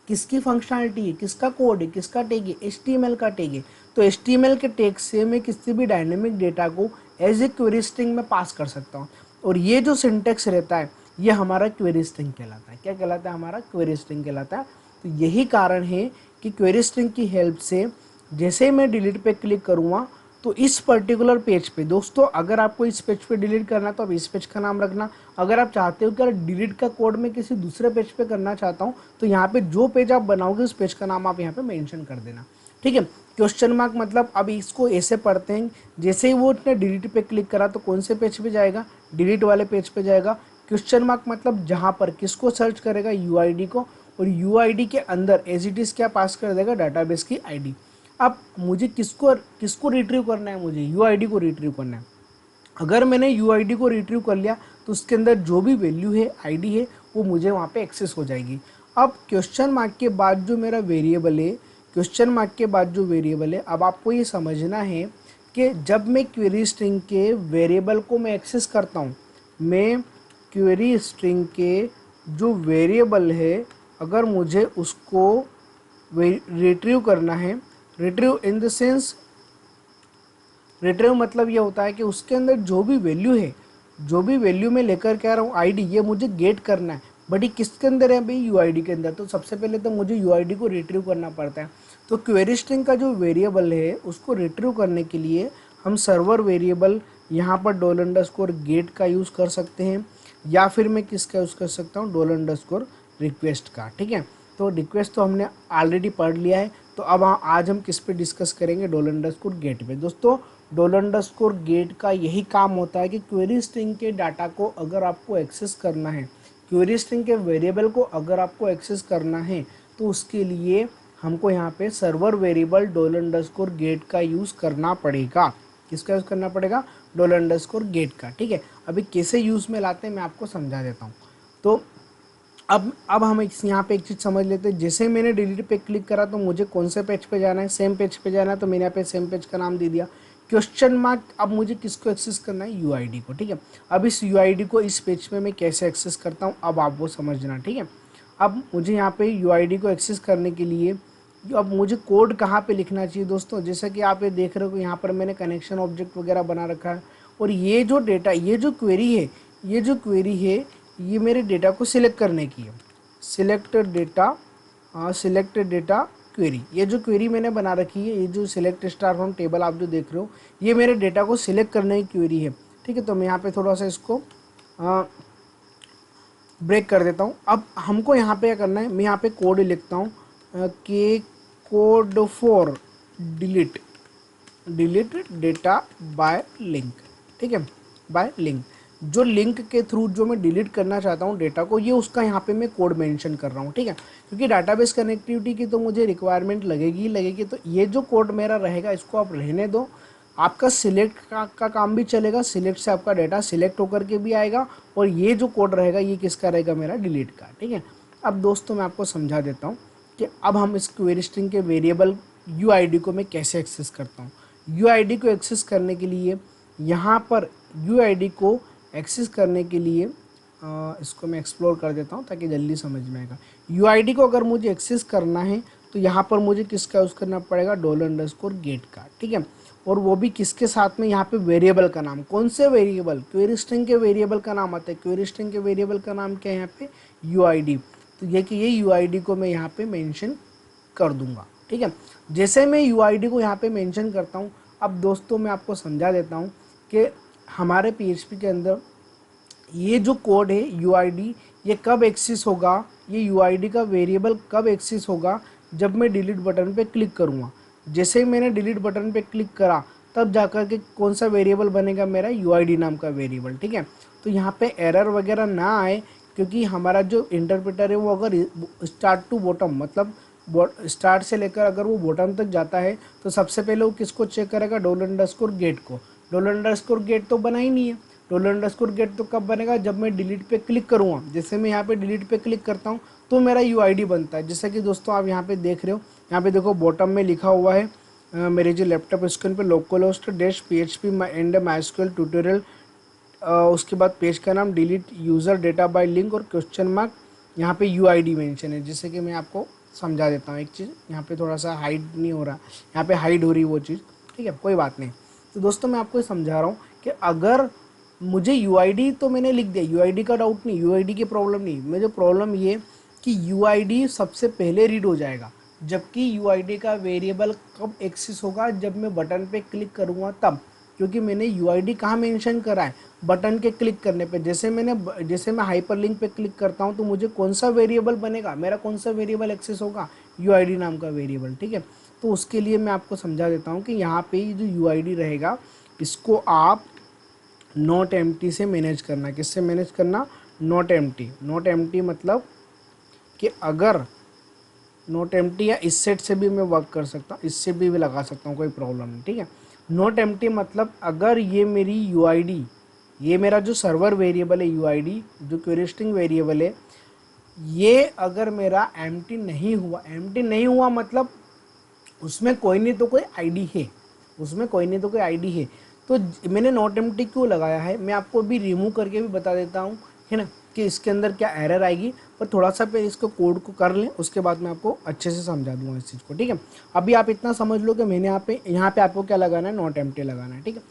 किसकी फंक्शनलिटी है, किसका कोड है, किसका टैग है, HTML का टैग है। तो HTML के टैग से मैं किसी भी डायनेमिक डेटा को एज ए क्वेरी स्ट्रिंग में पास कर सकता हूँ। और ये जो सिंटेक्स रहता है ये हमारा क्वेरी स्ट्रिंग कहलाता है। क्या कहलाता है, हमारा क्वेरी स्ट्रिंग कहलाता है। तो यही कारण है कि क्वेरी स्ट्रिंग की हेल्प से जैसे ही मैं डिलीट पे क्लिक करूँगा तो इस पर्टिकुलर पेज पे, दोस्तों अगर आपको इस पेज पे डिलीट करना है तो आप इस पेज का नाम रखना। अगर आप चाहते हो कि अगर डिलीट का कोड मैं किसी दूसरे पेज पे करना चाहता हूँ तो यहाँ पे जो पेज आप बनाओगे उस पेज का नाम आप यहाँ पे मेंशन कर देना, ठीक है। क्वेश्चन मार्क मतलब अब इसको ऐसे पढ़ते हैं, जैसे ही वो उसने डिलीट पे क्लिक करा तो कौन से पेज पे जाएगा, डिलीट वाले पेज पे जाएगा। क्वेश्चन मार्क मतलब जहाँ पर किसको सर्च करेगा, UID को, और UID के अंदर एज इट इज़ क्या पास कर देगा, डाटाबेस की आईडी। अब मुझे किसको रिट्रीव करना है, मुझे UID को रिट्रीव करना है। अगर मैंने UID को रिट्रीव कर लिया तो उसके अंदर जो भी वैल्यू है, आईडी है, वो मुझे वहाँ पे एक्सेस हो जाएगी। अब क्वेश्चन मार्क के बाद जो मेरा वेरिएबल है, क्वेश्चन मार्क के बाद जो वेरिएबल है, अब आपको ये समझना है कि जब मैं क्वेरी स्ट्रिंग के वेरिएबल को मैं एक्सेस करता हूँ, मैं क्वेरी स्ट्रिंग के जो वेरिएबल है अगर मुझे उसको रिट्रीव करना है, retrieve in the sense, retrieve मतलब ये होता है कि उसके अंदर जो भी वैल्यू है, जो भी वैल्यू मैं लेकर के आ रहा हूँ आईडी, ये मुझे गेट करना है। बट ये किसके अंदर है भाई, UID के अंदर। तो सबसे पहले तो मुझे UID को रिट्रीव करना पड़ता है। तो क्वेरी स्ट्रिंग का जो वेरिएबल है उसको रिट्रीव करने के लिए हम सर्वर वेरिएबल यहाँ पर $get का यूज़ कर सकते हैं, या फिर मैं किसका यूज़ कर सकता हूँ, $request का, ठीक है। तो रिक्वेस्ट तो हमने ऑलरेडी पढ़ लिया है। तो अब आज हम किस पे डिस्कस करेंगे, $get पे। दोस्तों $get का यही काम होता है कि क्वेरी स्ट्रिंग के डाटा को अगर आपको एक्सेस करना है, क्वेरी स्ट्रिंग के वेरिएबल को अगर आपको एक्सेस करना है तो उसके लिए हमको यहाँ पे सर्वर वेरिएबल $get का यूज़ करना पड़ेगा। किसका यूज़ करना पड़ेगा, $get का, ठीक है। अभी कैसे यूज़ में लाते हैं मैं आपको समझा देता हूँ। तो अब हम यहाँ पे एक चीज़ समझ लेते हैं। जैसे मैंने डिलीट पे क्लिक करा तो मुझे कौन से पेज पे जाना है, सेम पेज पे जाना है। तो मैंने यहाँ पे सेम पेज का नाम दे दिया। क्वेश्चन मार्क, अब मुझे किसको एक्सेस करना है, UID को, ठीक है। अब इस UID को इस पेज पे मैं कैसे एक्सेस करता हूँ अब आप वो समझना, ठीक है। अब मुझे यहाँ पे UID को एक्सेस करने के लिए अब मुझे कोड कहाँ पे लिखना चाहिए दोस्तों, जैसा कि आप ये देख रहे हो यहाँ पर मैंने कनेक्शन ऑब्जेक्ट वगैरह बना रखा है, और ये जो डेटा, ये जो क्वेरी है, ये मेरे डेटा को सिलेक्ट करने की है। सिलेक्ट डेटा क्वेरी, ये जो क्वेरी मैंने बना रखी है, ये जो सिलेक्ट स्टार फ्रॉम टेबल आप जो देख रहे हो, ये मेरे डेटा को सिलेक्ट करने की क्वेरी है। ठीक है, तो मैं यहाँ पे थोड़ा सा इसको ब्रेक कर देता हूँ। अब हमको यहाँ पे क्या करना है, मैं यहाँ पे कोड लिखता हूँ के code for delete data bye link. ठीक है, बाय लिंक, जो लिंक के थ्रू जो मैं डिलीट करना चाहता हूँ डेटा को, ये उसका यहाँ पे मैं कोड मेंशन कर रहा हूँ। ठीक है, क्योंकि डाटाबेस कनेक्टिविटी की तो मुझे रिक्वायरमेंट लगेगी, तो ये जो कोड मेरा रहेगा इसको आप रहने दो। आपका सिलेक्ट का काम भी चलेगा, सिलेक्ट से आपका डाटा सिलेक्ट होकर के भी आएगा, और ये जो कोड रहेगा ये किसका रहेगा, मेरा डिलीट का। ठीक है, अब दोस्तों मैं आपको समझा देता हूँ कि अब हम इस क्वेरी स्ट्रिंग के वेरिएबल यूआईडी को मैं कैसे एक्सेस करता हूँ। यूआईडी को एक्सेस करने के लिए यहाँ पर यूआईडी को एक्सेस करने के लिए इसको मैं एक्सप्लोर कर देता हूँ ताकि जल्दी समझ में आएगा। यूआईडी को अगर मुझे एक्सेस करना है तो यहाँ पर मुझे किसका यूज़ करना पड़ेगा, $_get का। ठीक है, और वो भी किसके साथ में, यहाँ पे वेरिएबल का नाम, कौन से वेरिएबल, क्वेरी स्ट्रिंग के वेरिएबल का नाम आता है। क्वेरी स्ट्रिंग के वेरिएबल का नाम क्या है यहाँ पे, यूआईडी। तो ये कि ये यूआईडी को मैं यहाँ पे मेंशन कर दूंगा। ठीक है, जैसे मैं यूआईडी को यहाँ पे मेंशन करता हूँ, अब दोस्तों मैं आपको समझा देता हूँ कि हमारे पीएचपी के अंदर ये जो कोड है यूआईडी, ये कब एक्सेस होगा, ये यूआईडी का वेरिएबल कब एक्सेस होगा, जब मैं डिलीट बटन पे क्लिक करूँगा। जैसे ही मैंने डिलीट बटन पे क्लिक करा तब जाकर के कौन सा वेरिएबल बनेगा, मेरा यूआईडी नाम का वेरिएबल। ठीक है, तो यहाँ पे एरर वगैरह ना आए, क्योंकि हमारा जो इंटरप्रेटर है वो अगर स्टार्ट टू बॉटम, मतलब स्टार्ट से लेकर अगर वो बॉटम तक जाता है तो सबसे पहले वो किसको चेक करेगा, $_get को। $_get तो बना ही नहीं है। $_get तो कब बनेगा, जब मैं डिलीट पे क्लिक करूँगा। जैसे मैं यहाँ पे डिलीट पे क्लिक करता हूँ तो मेरा यूआईडी बनता है। जैसा कि दोस्तों आप यहाँ पे देख रहे हो, यहाँ पे देखो बॉटम में लिखा हुआ है मेरे जो लैपटॉप स्क्रीन पे localhost-php एंड MySQL ट्यूटोरियल, उसके बाद पेज का नाम delete user data bye link और क्वेश्चन मार्क, यहाँ पे यूआईडी मेंशन है। जैसे कि मैं आपको समझा देता हूँ एक चीज़, यहाँ पे थोड़ा सा हाइड नहीं हो रहा, यहाँ पे हाइड हो रही वो चीज़। ठीक है, कोई बात नहीं। तो दोस्तों मैं आपको समझा रहा हूँ कि अगर मुझे यूआईडी तो मैंने लिख दिया, यूआईडी का डाउट नहीं, यूआईडी की प्रॉब्लम नहीं, मुझे प्रॉब्लम ये कि यूआईडी सबसे पहले रीड हो जाएगा, जबकि यूआईडी का वेरिएबल कब एक्सेस होगा, जब मैं बटन पे क्लिक करूँगा तब, क्योंकि मैंने यूआईडी कहाँ मेंशन करा है, बटन के क्लिक करने पे। जैसे मैं हाइपरलिंक पे क्लिक करता हूँ तो मुझे कौन सा वेरिएबल बनेगा, मेरा कौन सा वेरिएबल एक्सेस होगा, यूआईडी नाम का वेरिएबल। ठीक है, तो उसके लिए मैं आपको समझा देता हूँ कि यहाँ पे जो यूआईडी रहेगा इसको आप नॉट एम्प्टी से मैनेज करना। किससे मैनेज करना, नॉट एम्प्टी मतलब कि अगर नॉट एम्प्टी या इस सेट से भी मैं वर्क कर सकता हूँ, इससे भी लगा सकता हूँ, कोई प्रॉब्लम नहीं। ठीक है, नॉट एम्प्टी मतलब अगर ये मेरी यूआईडी, ये मेरा जो सर्वर वेरिएबल है यूआईडी, जो क्वेरी स्ट्रिंग वेरिएबल है, ये अगर मेरा एम्प्टी नहीं हुआ मतलब उसमें कोई नहीं तो कोई आईडी है, तो मैंने नॉट एम्प्टी क्यों लगाया है, मैं आपको अभी रिमूव करके भी बता देता हूँ, है ना, कि इसके अंदर क्या एरर आएगी। पर थोड़ा सा पे इसको कोड को कर लें, उसके बाद मैं आपको अच्छे से समझा दूंगा इस चीज़ को। ठीक है, अभी आप इतना समझ लो कि मैंने यहाँ पे आपको क्या लगाना है, नॉट एम्प्टी लगाना है। ठीक है,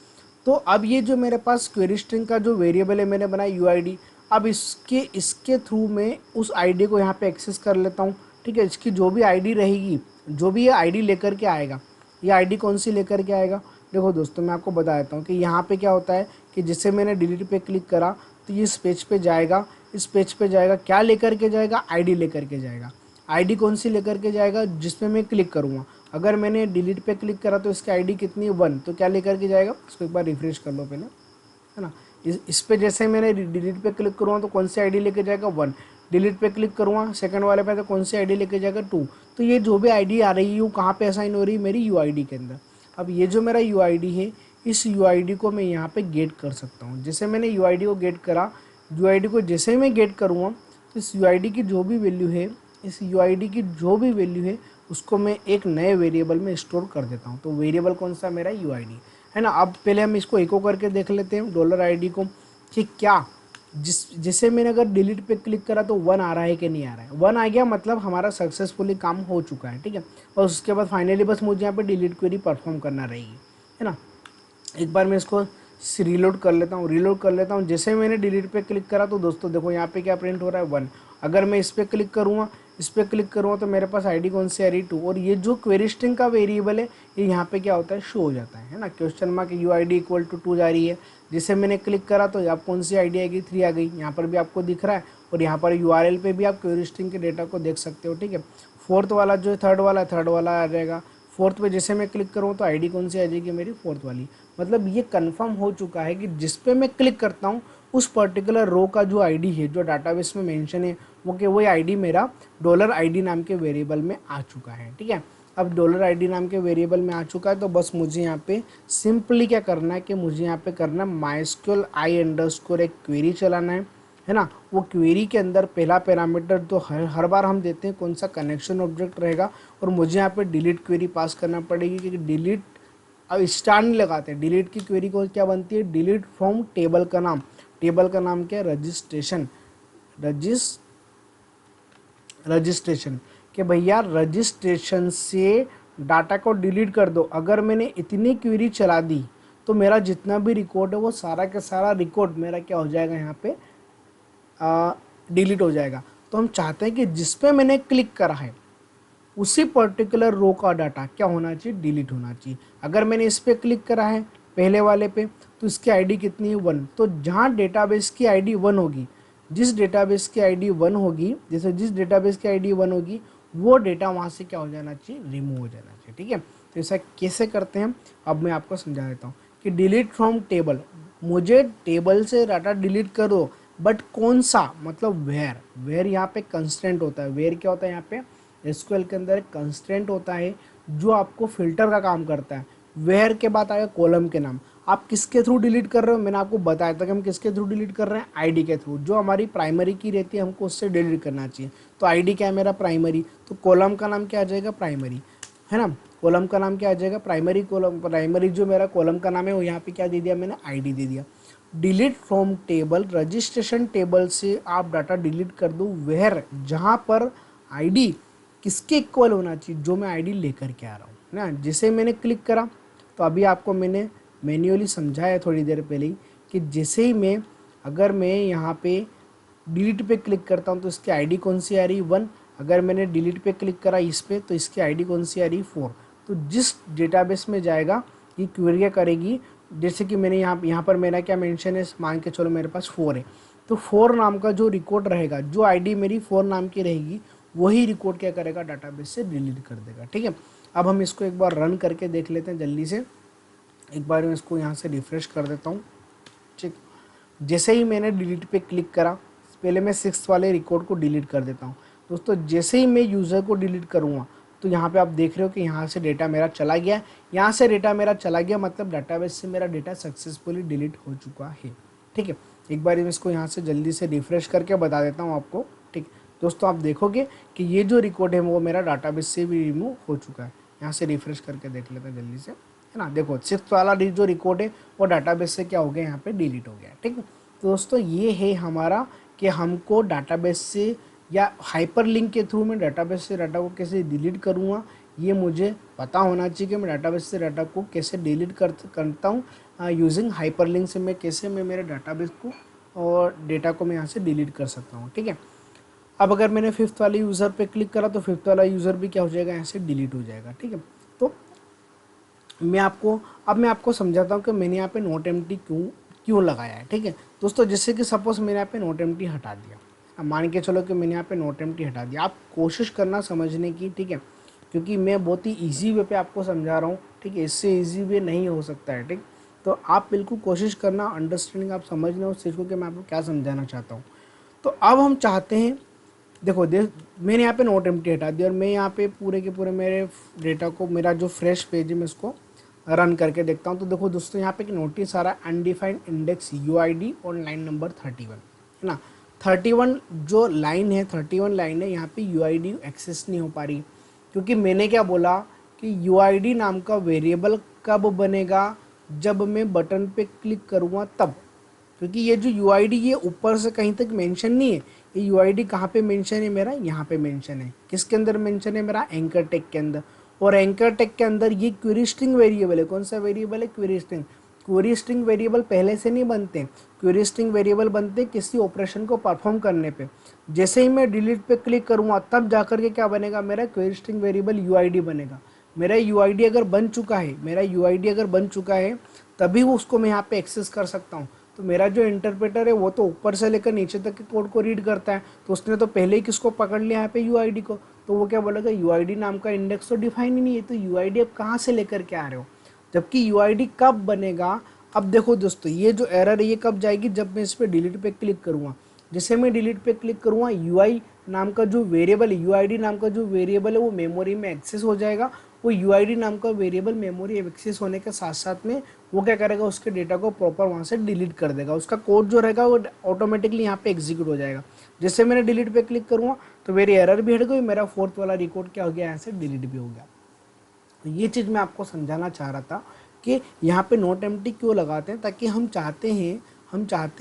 तो अब ये जो मेरे पास क्वेरी स्ट्रिंग का जो वेरिएबल है मैंने बनाया यूआईडी, अब इसके थ्रू मैं उस आईडी को यहाँ पे एक्सेस कर लेता हूँ। ठीक है, इसकी जो भी आईडी रहेगी, जो भी ये आईडी लेकर के आएगा, ये आईडी कौन सी लेकर के आएगा, देखो दोस्तों मैं आपको बता देता हूँ कि यहाँ पे क्या होता है कि जैसे मैंने डिलीट पे क्लिक करा तो ये इस पेज पे जाएगा, क्या लेकर के जाएगा, आईडी लेकर के जाएगा। आईडी कौन सी लेकर के जाएगा, जिसमें मैं क्लिक करूँगा। अगर मैंने डिलीट पे क्लिक करा तो इसकी आईडी कितनी, 1, तो क्या लेकर के जाएगा, इसको एक बार रिफ्रेश कर लो पहले, है ना। इस पे जैसे मैंने डिलीट पे क्लिक करूँगा तो कौन सी आईडी लेके जाएगा, 1। डिलीट पे क्लिक करूँगा सेकंड वाले पे तो कौन सी आईडी लेके जाएगा, 2। तो ये जो भी आईडी आ रही है वो कहाँ पे असाइन हो रही है, मेरी यूआईडी के अंदर। अब ये जो मेरा यूआईडी है, इस यूआईडी को मैं यहाँ पे गेट कर सकता हूँ। जैसे मैंने यूआईडी को गेट करा, यूआईडी को जैसे ही मैं गेट करूँगा तो इस यूआईडी की जो भी वैल्यू है उसको मैं एक नए वेरिएबल में स्टोर कर देता हूँ। तो वेरिएबल कौन सा, मेरा यूआईडी, है ना। अब पहले हम इसको इको करके देख लेते हैं $ID को, कि क्या जैसे मैंने अगर डिलीट पे क्लिक करा तो 1 आ रहा है कि नहीं आ रहा है। 1 आ गया मतलब हमारा सक्सेसफुली काम हो चुका है। ठीक है, और उसके बाद फाइनली बस मुझे यहाँ पे डिलीट क्वेरी परफॉर्म करना रहेगी, है ना। एक बार मैं इसको रीलोड कर लेता हूँ, रीलोड कर लेता हूँ। जैसे मैंने डिलीट पे क्लिक करा तो दोस्तों देखो यहाँ पे क्या प्रिंट हो रहा है 1। अगर मैं इस पर क्लिक करूँगा, इस पर क्लिक करूँगा तो मेरे पास आईडी कौन सी आ रही 2। और ये जो क्वेरी स्ट्रिंग का वेरिएबल है ये यहाँ पे क्या होता है, शो हो जाता है ना, question mark U I D equal to 2 जा रही है। जिसे मैंने क्लिक करा तो आप कौन सी आईडी आएगी, 3 आ गई। यहाँ पर भी आपको दिख रहा है और यहाँ पर यूआरएल पे भी आप क्वेरी स्ट्रिंग के डेटा को देख सकते हो, ठीक है। फोर्थ वाला जो थर्ड वाला है, थर्ड वाला आ जाएगा। फोर्थ पे जैसे मैं क्लिक करूँ तो आईडी कौन सी आ जाएगी मेरी, फोर्थ वाली। मतलब ये कंफर्म हो चुका है कि जिस पे मैं क्लिक करता हूँ उस पर्टिकुलर रो का जो आईडी है, जो डाटाबेस में मेंशन है, वो आईडी मेरा $id नाम के वेरिएबल में आ चुका है, ठीक है। अब $id नाम के वेरिएबल में आ चुका है तो बस मुझे यहाँ पे सिंपली क्या करना है कि मुझे यहाँ पे करना है MySQL i_ एक क्वेरी चलाना है ना। वो क्वेरी के अंदर पहला पैरामीटर तो हर बार हम देते हैं कौन सा, कनेक्शन ऑब्जेक्ट रहेगा। और मुझे यहाँ पे डिलीट क्वेरी पास करना पड़ेगी, क्योंकि डिलीट अब स्टार नहीं लगाते। डिलीट की क्वेरी को क्या बनती है, डिलीट फ्रॉम टेबल का नाम। टेबल का नाम क्या है, रजिस्ट्रेशन कि भैया रजिस्ट्रेशन से डाटा को डिलीट कर दो। अगर मैंने इतनी क्वेरी चला दी तो मेरा जितना भी रिकॉर्ड है वो सारा का सारा रिकॉर्ड मेरा क्या हो जाएगा, यहाँ पे डिलीट हो जाएगा। तो हम चाहते हैं कि जिस पे मैंने क्लिक करा है उसी पर्टिकुलर रो का डाटा क्या होना चाहिए, डिलीट होना चाहिए। अगर मैंने इस पे क्लिक करा है पहले वाले पे तो इसकी आईडी कितनी है, 1। तो जहाँ डेटाबेस की आईडी 1 होगी, जिस डेटाबेस की आईडी 1 होगी, जैसे जिस डेटाबेस की आईडी 1 होगी वो डेटा वहाँ से क्या हो जाना चाहिए, रिमूव हो जाना चाहिए, ठीक है। तो ऐसा कैसे करते हैं अब मैं आपको समझा देता हूँ कि डिलीट फ्रॉम टेबल, मुझे टेबल से डाटा डिलीट करो, बट कौन सा, मतलब वेयर यहाँ पे कंस्टेंट होता है। वेयर क्या होता है, यहाँ पे एसक्यूएल के अंदर एक कंस्टेंट होता है जो आपको फिल्टर का काम करता है। वेयर के बाद आएगा कॉलम के नाम। आप किसके थ्रू डिलीट कर रहे हो, मैंने आपको बताया था कि हम किसके थ्रू डिलीट कर रहे हैं, आईडी के थ्रू। जो हमारी प्राइमरी की रहती है हमको उससे डिलीट करना चाहिए। तो आईडी क्या है मेरा, प्राइमरी। तो कॉलम का नाम क्या आ जाएगा, प्राइमरी, है ना। कॉलम का नाम क्या आ जाएगा, प्राइमरी। कॉलम प्राइमरी जो मेरा कॉलम का नाम है वो यहाँ पे क्या दे दिया मैंने, आईडी दे दिया। Delete from table, registration table से आप डाटा डिलीट कर दो वेयर, जहाँ पर आईडी किसके इक्वल होना चाहिए, जो मैं आईडी लेकर के आ रहा हूँ ना। जिसे मैंने क्लिक करा तो अभी आपको मैंने मैन्युअली समझाया थोड़ी देर पहले ही कि जैसे ही मैं, अगर मैं यहाँ पे डिलीट पे क्लिक करता हूँ तो इसकी आईडी कौन सी आ रही, 1। अगर मैंने डिलीट पे क्लिक करा इस पे तो इसकी आईडी कौन सी आ रही, 4। तो जिस डेटाबेस में जाएगा ये क्वेरी करेगी, जैसे कि मैंने यहाँ पर मेरा क्या मेंशन है, मान के चलो मेरे पास 4 है, तो 4 नाम का जो रिकॉर्ड रहेगा, जो आईडी मेरी 4 नाम की रहेगी, वही रिकॉर्ड क्या करेगा, डाटाबेस से डिलीट कर देगा, ठीक है। अब हम इसको एक बार रन करके देख लेते हैं जल्दी से। एक बार मैं इसको यहाँ से रिफ्रेश कर देता हूँ, ठीक। जैसे ही मैंने डिलीट पे क्लिक करा, पहले मैं 6 वाले रिकॉर्ड को डिलीट कर देता हूँ दोस्तों। जैसे ही मैं यूज़र को डिलीट करूँगा तो यहाँ पे आप देख रहे हो कि यहाँ से डेटा मेरा चला गया। यहाँ से डेटा मेरा चला गया मतलब डाटाबेस से मेरा डेटा सक्सेसफुली डिलीट हो चुका है, ठीक है। एक बार मैं इसको यहाँ से जल्दी से रिफ्रेश करके बता देता हूँ आपको, ठीक। दोस्तों आप देखोगे कि ये जो रिकॉर्ड है वो मेरा डाटाबेस से भी रिमूव हो चुका है। यहाँ से रिफ्रेश करके देख लेते हैं जल्दी से, है ना। देखो 6 वाला जो रिकॉर्ड है वो डाटाबेस से क्या हो गया, यहाँ पे डिलीट हो गया, ठीक है। तो दोस्तों ये है हमारा कि हमको डाटाबेस से या हाइपरलिंक के थ्रू मैं डाटाबेस से डाटा को कैसे डिलीट करूँगा, ये मुझे पता होना चाहिए कि मैं डाटाबेस से डाटा को कैसे डिलीट करता हूँ। यूजिंग हाइपरलिंक से मैं कैसे मेरे डाटाबेस को और डेटा को मैं यहाँ से डिलीट कर सकता हूँ, ठीक है। अब अगर मैंने 5th वाले यूज़र पे क्लिक करा तो 5th वाला यूज़र भी क्या हो जाएगा, यहाँ से डिलीट हो जाएगा, ठीक है। तो मैं आपको समझाता हूँ कि मैंने यहाँ पे नोट एम्प्टी क्यों लगाया है, ठीक है। दोस्तों जैसे कि सपोज मैंने यहाँ पे नोट एम्प्टी हटा दिया, अब मान के चलो कि मैंने यहाँ पे नोट एम्प्टी हटा दिया। आप कोशिश करना समझने की, ठीक है, क्योंकि मैं बहुत ही ईजी वे पे आपको समझा रहा हूँ, ठीक है। इससे ईजी वे नहीं हो सकता है, ठीक। तो आप बिल्कुल कोशिश करना, अंडरस्टैंडिंग आप समझना उस चीज़ को कि मैं आपको क्या समझाना चाहता हूँ। तो अब हम चाहते हैं, देखो मैंने यहाँ पे नोट एम्प्टी हटा दिया और मैं यहाँ पे पूरे के पूरे मेरे डेटा को, मेरा जो फ्रेश पेज है मैं इसको रन करके देखता हूँ। तो देखो दोस्तों यहाँ पे एक नोटिस आ रहा है, अनडिफाइंड इंडेक्स यूआईडी और लाइन नंबर 31, है ना। 31 जो लाइन है, 31 लाइन है, यहाँ पे यूआईडी एक्सेस नहीं हो पा रही, क्योंकि मैंने क्या बोला कि यूआईडी नाम का वेरिएबल कब बनेगा, जब मैं बटन पे क्लिक करूँगा तब। क्योंकि ये जो यूआईडी ये ऊपर से कहीं तक मेंशन नहीं है, ये यूआईडी कहाँ पे मेंशन है मेरा, यहाँ पे मेंशन है। किसके अंदर मेंशन है मेरा, एंकर टैग के अंदर। और एंकर टैग के अंदर ये क्वेरी स्ट्रिंग वेरिएबल है। कौन सा वेरिएबल है, query string. Query string variable पहले से नहीं बनते, क्वेरी स्ट्रिंग वेरिएबल बनते किसी ऑपरेशन को परफॉर्म करने पे। जैसे ही मैं डिलीट पे क्लिक करूँगा तब जाकर के क्या बनेगा, मेरा क्वेरी स्ट्रिंग वेरिएबल यूआईडी बनेगा। मेरा यूआईडी अगर बन चुका है, मेरा यूआईडी अगर बन चुका है तभी उसको मैं यहाँ पे एक्सेस कर सकता हूँ। तो मेरा जो इंटरप्रेटर है वो तो ऊपर से लेकर नीचे तक के कोड को रीड करता है, तो उसने तो पहले ही किसको पकड़ लिया यहाँ पे, यूआईडी को। तो वो क्या बोलेगा, यूआईडी नाम का इंडेक्स तो डिफाइन ही नहीं है, तो यूआईडी अब कहाँ से लेकर के आ रहे हो। जबकि यूआईडी कब बनेगा, अब देखो दोस्तों ये जो एरर है ये कब जाएगी, जब मैं इस पर डिलीट पे क्लिक करूँगा। जैसे मैं डिलीट पे क्लिक करूँगा, यूआई नाम का जो वेरिएबल है, यूआईडी नाम का जो वेरिएबल है वो मेमोरी में एक्सेस हो जाएगा। वो यूआईडी नाम का वेरिएबल मेमोरी एक्सेस होने के साथ साथ में वो क्या करेगा, उसके डेटा को प्रॉपर वहाँ से डिलीट कर देगा। उसका कोड जो रहेगा वो ऑटोमेटिकली यहाँ पे एग्जीक्यूट हो जाएगा। जैसे मैंने डिलीट पे क्लिक करूँगा तो मेरी एरर भी हट गई, मेरा फोर्थ वाला रिकॉर्ड क्या हो गया, यहाँ से डिलीट भी हो गया। तो ये चीज़ मैं आपको समझाना चाह रहा था कि यहाँ पे नॉट एम्प्टी क्यों लगाते हैं, ताकि हम चाहते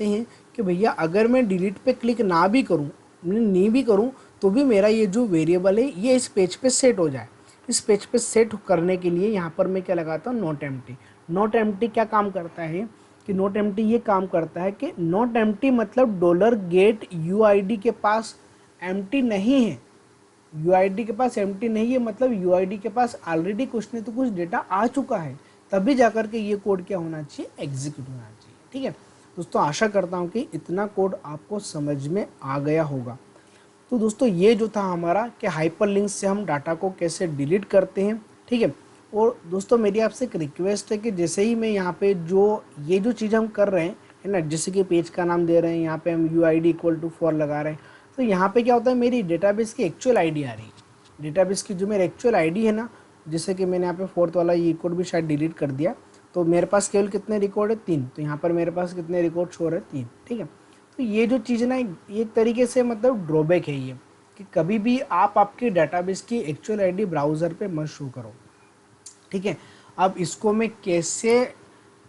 हैं कि भैया अगर मैं डिलीट पे क्लिक ना भी करूँ, नहीं भी करूँ, तो भी मेरा ये जो वेरिएबल है ये इस पेज पे सेट हो जाए। इस पेज पे सेट करने के लिए यहाँ पर मैं क्या लगाता हूँ, नॉट एम्प्टी। नॉट एम्प्टी क्या काम करता है कि नॉट एम्प्टी ये काम करता है कि नॉट एम्प्टी मतलब $get यूआईडी के पास एम्प्टी नहीं है, यूआईडी के पास एम्प्टी नहीं है, मतलब यूआईडी के पास ऑलरेडी कुछ नहीं तो कुछ डेटा आ चुका है, तभी जाकर के ये कोड क्या होना चाहिए, एग्जीक्यूट होना चाहिए। ठीक है दोस्तों, आशा करता हूँ कि इतना कोड आपको समझ में आ गया होगा। तो दोस्तों ये जो था हमारा कि हाइपरलिंक से हम डाटा को कैसे डिलीट करते हैं। ठीक है, और दोस्तों मेरी आपसे एक रिक्वेस्ट है कि जैसे ही मैं यहाँ पे ये जो चीज़ हम कर रहे हैं है ना, जैसे कि पेज का नाम दे रहे हैं, यहाँ पे हम यूआईडी =4 लगा रहे हैं, तो यहाँ पे क्या होता है, मेरी डेटाबेस की एक्चुअल आईडी आ रही है। डेटाबेस की जो मेरी एक्चुअल आईडी है ना, जैसे कि मैंने यहाँ पे फोर्थ वाला ये कोड भी शायद डिलीट कर दिया, तो मेरे पास केवल कितने रिकॉर्ड है, 3। तो यहाँ पर मेरे पास कितने रिकॉर्ड शो रहे, 3। ठीक है, तो ये जो चीज़ ना एक तरीके से मतलब ड्रॉबैक है ये, कि कभी भी आप आपके डेटाबेस की एक्चुअल आईडी ब्राउज़र पे मत शो करो। ठीक है, अब इसको मैं कैसे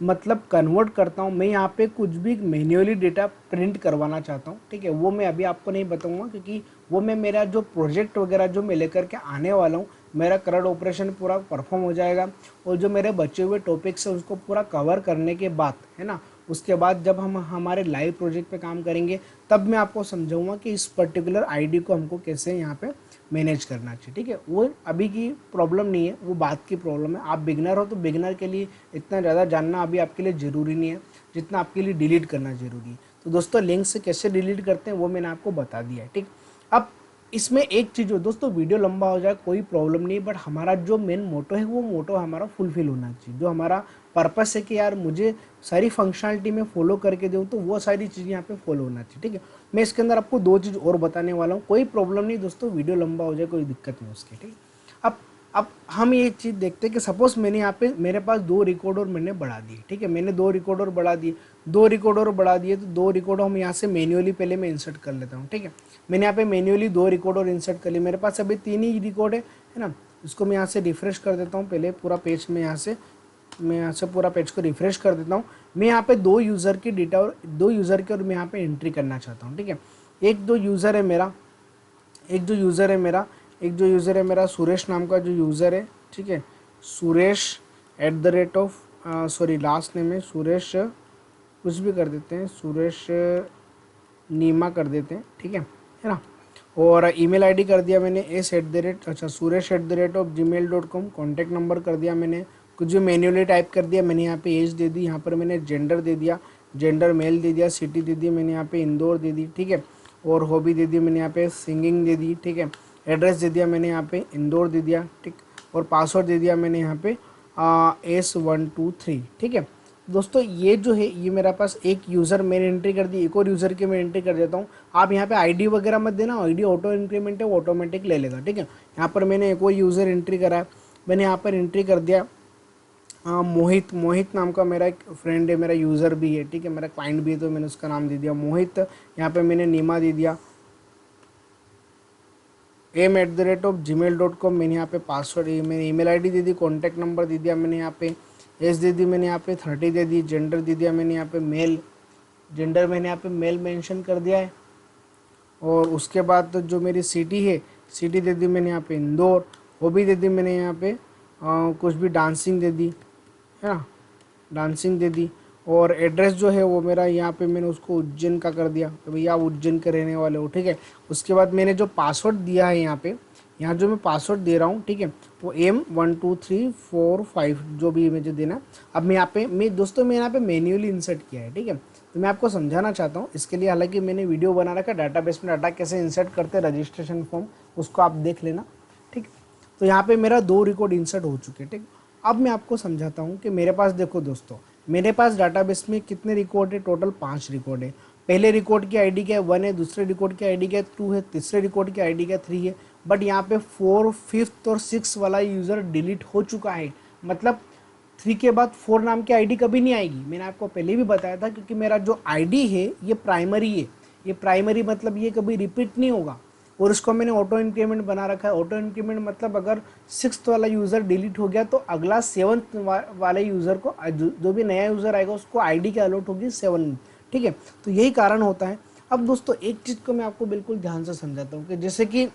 मतलब कन्वर्ट करता हूँ, मैं यहाँ पे कुछ भी मैन्युअली डेटा प्रिंट करवाना चाहता हूँ। ठीक है, वो मैं अभी आपको नहीं बताऊँगा, क्योंकि वो मैं मेरा जो प्रोजेक्ट वगैरह जो मैं लेकर के आने वाला हूँ, मेरा करंट ऑपरेशन पूरा परफॉर्म हो जाएगा, और जो मेरे बचे हुए टॉपिक्स है उसको पूरा कवर करने के बाद है ना, उसके बाद जब हम हमारे लाइव प्रोजेक्ट पे काम करेंगे तब मैं आपको समझाऊंगा कि इस पर्टिकुलर आईडी को हमको कैसे यहाँ पे मैनेज करना चाहिए। ठीक है, वो अभी की प्रॉब्लम नहीं है, वो बात की प्रॉब्लम है। आप बिगनर हो तो बिगनर के लिए इतना ज़्यादा जानना अभी आपके लिए ज़रूरी नहीं है जितना आपके लिए डिलीट करना ज़रूरी है। तो दोस्तों लिंक से कैसे डिलीट करते हैं वो मैंने आपको बता दिया है। ठीक, अब इसमें एक चीज़ हो दोस्तों, वीडियो लंबा हो जाए कोई प्रॉब्लम नहीं, बट हमारा जो मेन मोटो है वो मोटो हमारा फुलफिल होना चाहिए। जो हमारा पर्पस है कि यार मुझे सारी फंक्शनलिटी में फॉलो करके दूँ, तो वो सारी चीज़ें यहाँ पे फॉलो होना चाहिए। ठीक है, मैं इसके अंदर आपको 2 चीज़ और बताने वाला हूँ, कोई प्रॉब्लम नहीं दोस्तों, वीडियो लंबा हो जाए कोई दिक्कत नहीं उसकी। ठीक, अब हम ये चीज़ देखते हैं कि सपोज मैंने यहाँ पे मेरे पास 2 रिकॉर्ड और मैंने बढ़ा दिए। ठीक है, मैंने 2 रिकॉर्ड और बढ़ा दिए, 2 रिकॉर्ड और बढ़ा दिए, तो 2 रिकॉर्ड हम यहाँ से मैन्युअली पहले मैं इंसर्ट कर लेता हूँ। ठीक है, मैंने यहाँ पे मैन्युअली 2 रिकॉर्ड और इंसर्ट कर लिए, मेरे पास अभी 3 ही रिकॉर्ड है ना। इसको मैं यहाँ से रिफ्रेश कर देता हूँ, पहले पूरा पेज में मैं यहाँ से पूरा पेज को रिफ्रेश कर देता हूँ। मैं यहाँ पे 2 यूज़र की डेटा और 2 यूज़र की और मैं यहाँ पे एंट्री करना चाहता हूँ। ठीक है, एक जो यूज़र है मेरा सुरेश नाम का जो यूज़र है। ठीक है, सुरेश @ लास्ट नेम है सुरेश, कुछ भी कर देते हैं, सुरेश नीमा कर देते हैं। ठीक है ना, और ईमेल आईडी कर दिया मैंने suresh@gmail.com, कॉन्टैक्ट नंबर कर दिया मैंने, कुछ भी मैन्युअली टाइप कर दिया मैंने, यहाँ पे एज दे दी, यहाँ पर मैंने जेंडर दे दिया, जेंडर मेल दे दिया, सिटी दे दी मैंने यहाँ पे इंदौर दे दी। ठीक है, और हॉबी दे दी मैंने यहाँ पे सिंगिंग दे दी। ठीक है, एड्रेस दे दिया मैंने यहाँ पे इंदौर दे दिया। ठीक, और पासवर्ड दे दिया मैंने यहाँ पे S123। ठीक है दोस्तों, ये जो है ये मेरा पास एक यूज़र मैंने एंट्री कर दी, एक और यूज़र की मैं एंट्री कर देता हूँ। आप यहाँ पे आईडी वगैरह मत देना, आईडी ऑटो इंक्रीमेंट है, वो ऑटोमेटिक ले लेगा। ठीक है, यहाँ पर मैंने एक और यूज़र एंट्री करा है, मैंने यहाँ पर एंट्री कर दिया मोहित नाम का मेरा एक फ्रेंड है, मेरा यूज़र भी है। ठीक है, मेरा क्लाइंट भी है, तो मैंने उसका नाम दे दिया मोहित। यहाँ पे मैंने नीमा दे दिया, m@gmail.com, मैंने यहाँ पे पासवर्ड मैंने ईमेल आईडी दे दी, कॉन्टैक्ट नंबर दे दिया मैंने यहाँ पे, एज दे दी मैंने यहाँ पे 30 दे दी, जेंडर दे दिया मैंने यहाँ पे मेल, जेंडर मैंने यहाँ पे मेल मेंशन कर दिया है। और उसके बाद तो जो मेरी सिटी है, सिटी दे दी मैंने यहाँ पे इंदौर, हॉबी दे दी मैंने यहाँ पे कुछ भी डांसिंग दे दी है ना, डांसिंग दे दी। और एड्रेस जो है वो मेरा यहाँ पे मैंने उसको उज्जैन का कर दिया, तो भैया आप उज्जैन के रहने वाले हो, ठीक है। उसके बाद मैंने जो पासवर्ड दिया है यहाँ पे, यहाँ जो मैं पासवर्ड दे रहा हूँ, ठीक है, वो M1234 जो भी मुझे देना है। अब मैं यहाँ पे दोस्तों मैं यहाँ पे मैन्युअली इंसर्ट किया है, ठीक है। तो मैं आपको समझाना चाहता हूँ इसके लिए, हालांकि मैंने वीडियो बना रखा है डाटाबेस में डाटा कैसे इंसर्ट करते हैं, रजिस्ट्रेशन फॉर्म, उसको आप देख लेना, ठीक है। तो यहाँ पे मेरा 2 रिकॉर्ड इंसर्ट हो चुके हैं, ठीक। अब मैं आपको समझाता हूँ कि मेरे पास देखो दोस्तों, मेरे पास डाटाबेस में कितने रिकॉर्ड है, टोटल 5 रिकॉर्ड है। पहले रिकॉर्ड की आईडी क्या है, 1 है, दूसरे रिकॉर्ड की आईडी क्या है, 2 है, तीसरे रिकॉर्ड की आईडी क्या है, 3 है। बट यहाँ पे 4, 5th और 6 वाला यूज़र डिलीट हो चुका है, मतलब 3 के बाद 4 नाम की आईडी कभी नहीं आएगी। मैंने आपको पहले भी बताया था, क्योंकि मेरा जो आईडी है ये प्राइमरी है, ये प्राइमरी मतलब ये कभी रिपीट नहीं होगा। और उसको मैंने ऑटो इंक्रीमेंट बना रखा है। ऑटो इंक्रीमेंट मतलब अगर 6th वाला यूज़र डिलीट हो गया तो अगला 7th वाले यूज़र को, जो भी नया यूज़र आएगा उसको आईडी की अलॉट होगी 7, ठीक है। तो यही कारण होता है। अब दोस्तों एक चीज़ को मैं आपको बिल्कुल ध्यान से समझाता हूँ कि जैसे कि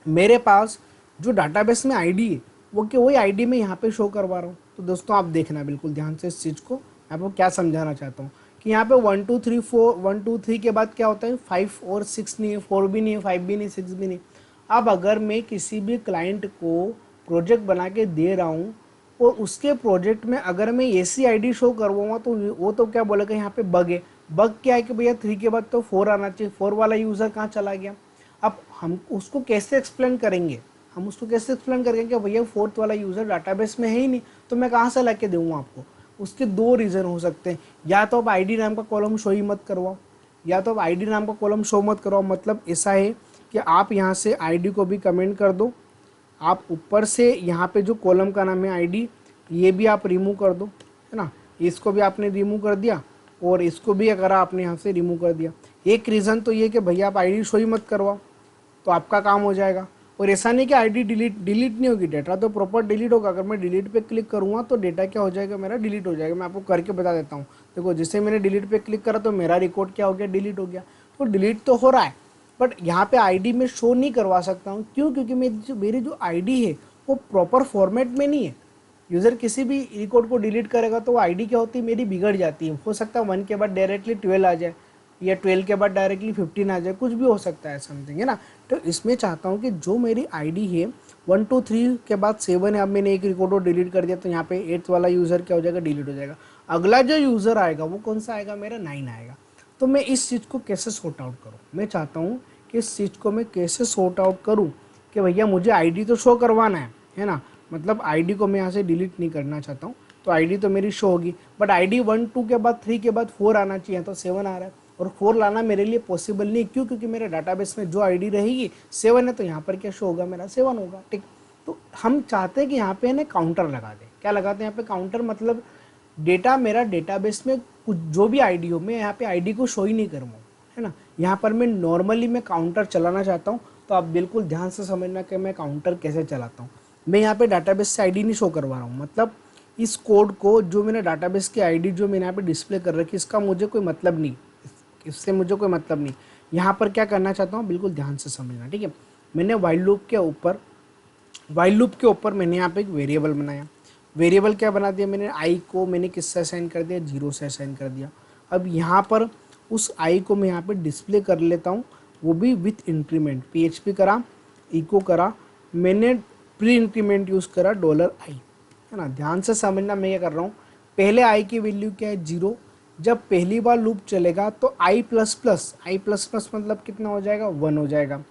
मेरे पास जो डाटाबेस में आईडी है वो वही आईडी में यहाँ पे शो करवा रहा हूँ। तो दोस्तों आप देखना बिल्कुल ध्यान से इस चीज़ को, मैं आपको क्या समझाना चाहता हूँ कि यहाँ पे 1 2 3 4, 1 2 3 के बाद क्या होता है, 5 और 6 नहीं है, 4 भी नहीं है, 5 भी नहीं, 6 भी नहीं। अब अगर मैं किसी भी क्लाइंट को प्रोजेक्ट बना के दे रहा हूँ और उसके प्रोजेक्ट में अगर मैं ऐसी आईडी शो करवाऊँगा तो वो तो क्या बोलेगा, यहाँ पे बग है। बग क्या है कि भैया 3 के बाद तो 4 आना चाहिए, 4 वाला यूज़र कहाँ चला गया। अब हम उसको कैसे एक्सप्लेन करेंगे, हम उसको कैसे एक्सप्लेन करेंगे कि भैया 4th वाला यूज़र डाटाबेस में है ही नहीं, तो मैं कहाँ से ला के दूँगा आपको। उसके 2 रीज़न हो सकते हैं, या तो आप आईडी नाम का कॉलम शो ही मत करवाओ, या तो आप आईडी नाम का कॉलम शो मत करवाओ। मतलब ऐसा है कि आप यहाँ से आईडी को भी कमेंट कर दो, आप ऊपर से यहाँ पे जो कॉलम का नाम है आईडी, ये भी आप रिमूव कर दो, है ना। इसको भी आपने रिमूव कर दिया और इसको भी अगर आपने यहाँ से रिमूव कर दिया। एक रीज़न तो ये कि भैया आप आईडी शो ही मत करवाओ, तो आपका काम हो जाएगा। और ऐसा नहीं कि आईडी डिलीट नहीं होगी, डेटा तो प्रॉपर डिलीट होगा। अगर मैं डिलीट पे क्लिक करूँगा तो डेटा क्या हो जाएगा, मेरा डिलीट हो जाएगा। मैं आपको करके बता देता हूँ। देखो जैसे मैंने डिलीट पे क्लिक करा तो मेरा रिकॉर्ड क्या हो गया, डिलीट हो गया। तो डिलीट तो हो रहा है, बट यहाँ पे आईडी में शो नहीं करवा सकता हूँ। क्यों? क्योंकि मेरी जो आईडी है वो प्रॉपर फॉर्मेट में नहीं है। यूज़र किसी भी रिकॉर्ड को डिलीट करेगा तो वो आईडी क्या होती है, मेरी बिगड़ जाती है। हो सकता है 1 के बाद डायरेक्टली 12 आ जाए, या 12 के बाद डायरेक्टली 15 आ जाए, कुछ भी हो सकता है समथिंग, है ना। तो इसमें चाहता हूँ कि जो मेरी आईडी है 1 2 3 के बाद 7 है, अब मैंने एक रिकॉर्ड को डिलीट कर दिया तो यहाँ पे 8th वाला यूज़र क्या हो जाएगा, डिलीट हो जाएगा। अगला जो यूज़र आएगा वो कौन सा आएगा, मेरा 9 आएगा। तो मैं इस चीज़ को कैसे सॉर्ट आउट करूँ, मैं चाहता हूँ कि इस चीज़ को मैं कैसे सॉर्ट आउट करूँ कि भैया मुझे आईडी तो शो करवाना है ना। मतलब आईडी को मैं यहाँ से डिलीट नहीं करना चाहता हूँ, तो आईडी तो मेरी शो होगी, बट आईडी 1 2 के बाद 3 के बाद 4 आना चाहिए, तो 7 आ रहा है। और 4 लाना मेरे लिए पॉसिबल नहीं। क्यों? क्योंकि मेरे डाटाबेस में जो आईडी रहेगी 7 है, तो यहाँ पर क्या शो होगा, मेरा 7 होगा, ठीक। तो हम चाहते हैं कि यहाँ पे ना काउंटर लगा दें। क्या लगाते हैं यहाँ पे, काउंटर। मतलब डेटा मेरा डेटाबेस में कुछ जो भी आईडी हो, मैं यहाँ पे आईडी को शो ही नहीं करूँगा, है ना। यहाँ पर मैं नॉर्मली मैं काउंटर चलाना चाहता हूँ। तो आप बिल्कुल ध्यान से समझना कि मैं काउंटर कैसे चलाता हूँ। मैं यहाँ पे डाटाबेस से आईडी नहीं शो करवा रहा हूँ। मतलब इस कोड को, जो मैंने डाटाबेस की आईडी जो मैंने यहाँ पे डिस्प्ले कर रखी है, इसका मुझे कोई मतलब नहीं, इससे मुझे कोई मतलब नहीं। यहाँ पर क्या करना चाहता हूँ, बिल्कुल ध्यान से समझना, ठीक है। मैंने वाइल लूप के ऊपर मैंने यहाँ पे एक वेरिएबल बनाया। वेरिएबल क्या बना दिया मैंने, आई को मैंने किससे असाइन कर दिया, 0 से असाइन कर दिया। अब यहाँ पर उस आई को मैं यहाँ पे डिस्प्ले कर लेता हूँ, वो भी विथ इंक्रीमेंट। PHP करा, इको करा, मैंने प्री इंक्रीमेंट यूज़ करा $i, है ना। ध्यान से समझना मैं क्या कर रहा हूँ। पहले आई की वैल्यू क्या है, 0। जब पहली बार लूप चलेगा तो आई प्लस प्लस मतलब कितना हो जाएगा, 1 हो जाएगा।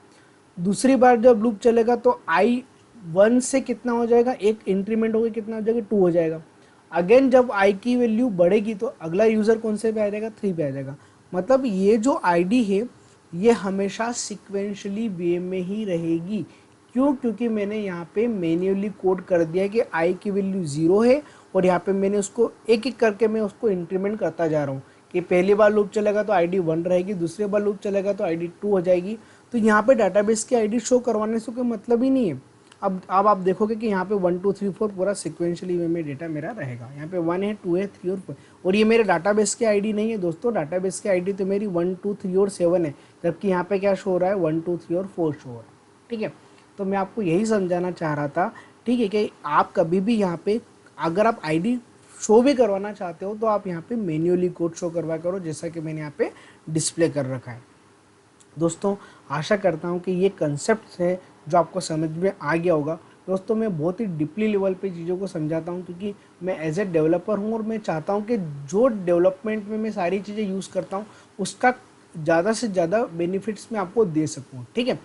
दूसरी बार जब लूप चलेगा तो आई 1 से कितना हो जाएगा, एक इंक्रीमेंट होगा, कितना हो जाएगा, 2 हो जाएगा। अगेन जब आई की वैल्यू बढ़ेगी तो अगला यूज़र कौन से पे आ जाएगा, 3 पे आ जाएगा। मतलब ये जो आईडी है ये हमेशा सिक्वेंशली वे में ही रहेगी। क्यों? क्योंकि मैंने यहाँ पे मैन्युअली कोड कर दिया है कि आई की वैल्यू 0 है, और यहाँ पे मैंने उसको एक एक करके मैं उसको इंक्रीमेंट करता जा रहा हूँ कि पहली बार लूप चलेगा तो आईडी 1 रहेगी, दूसरी बार लूप चलेगा तो आईडी 2 हो जाएगी। तो यहाँ पे डाटाबेस की आईडी शो करवाने से कोई मतलब ही नहीं है। अब आप देखोगे कि यहाँ पे 1 2 3 4 पूरा सिक्वेंशली वे में डेटा मेरा रहेगा। यहाँ पे 1 है, 2 है, 3 और 4, और ये मेरे डाटाबेस की आईडी नहीं है दोस्तों। डाटाबेस की आईडी तो मेरी 1 2 3 और 7 है, जबकि यहाँ पे क्या शो हो रहा है, 1 2 3 और 4 शो हो रहा है, ठीक है। तो मैं आपको यही समझाना चाह रहा था, ठीक है, कि आप कभी भी यहाँ पे अगर आप आईडी शो भी करवाना चाहते हो तो आप यहाँ पे मैन्युअली कोड शो करवा करो, जैसा कि मैंने यहाँ पे डिस्प्ले कर रखा है। दोस्तों आशा करता हूँ कि ये कंसेप्ट है जो आपको समझ में आ गया होगा। दोस्तों मैं बहुत ही डीपली लेवल पे चीज़ों को समझाता हूँ, क्योंकि मैं एज ए डेवलपर हूँ और मैं चाहता हूँ कि जो डेवलपमेंट में मैं सारी चीज़ें यूज़ करता हूँ उसका ज़्यादा से ज़्यादा बेनिफिट्स मैं आपको दे सकूँ। ठीक है,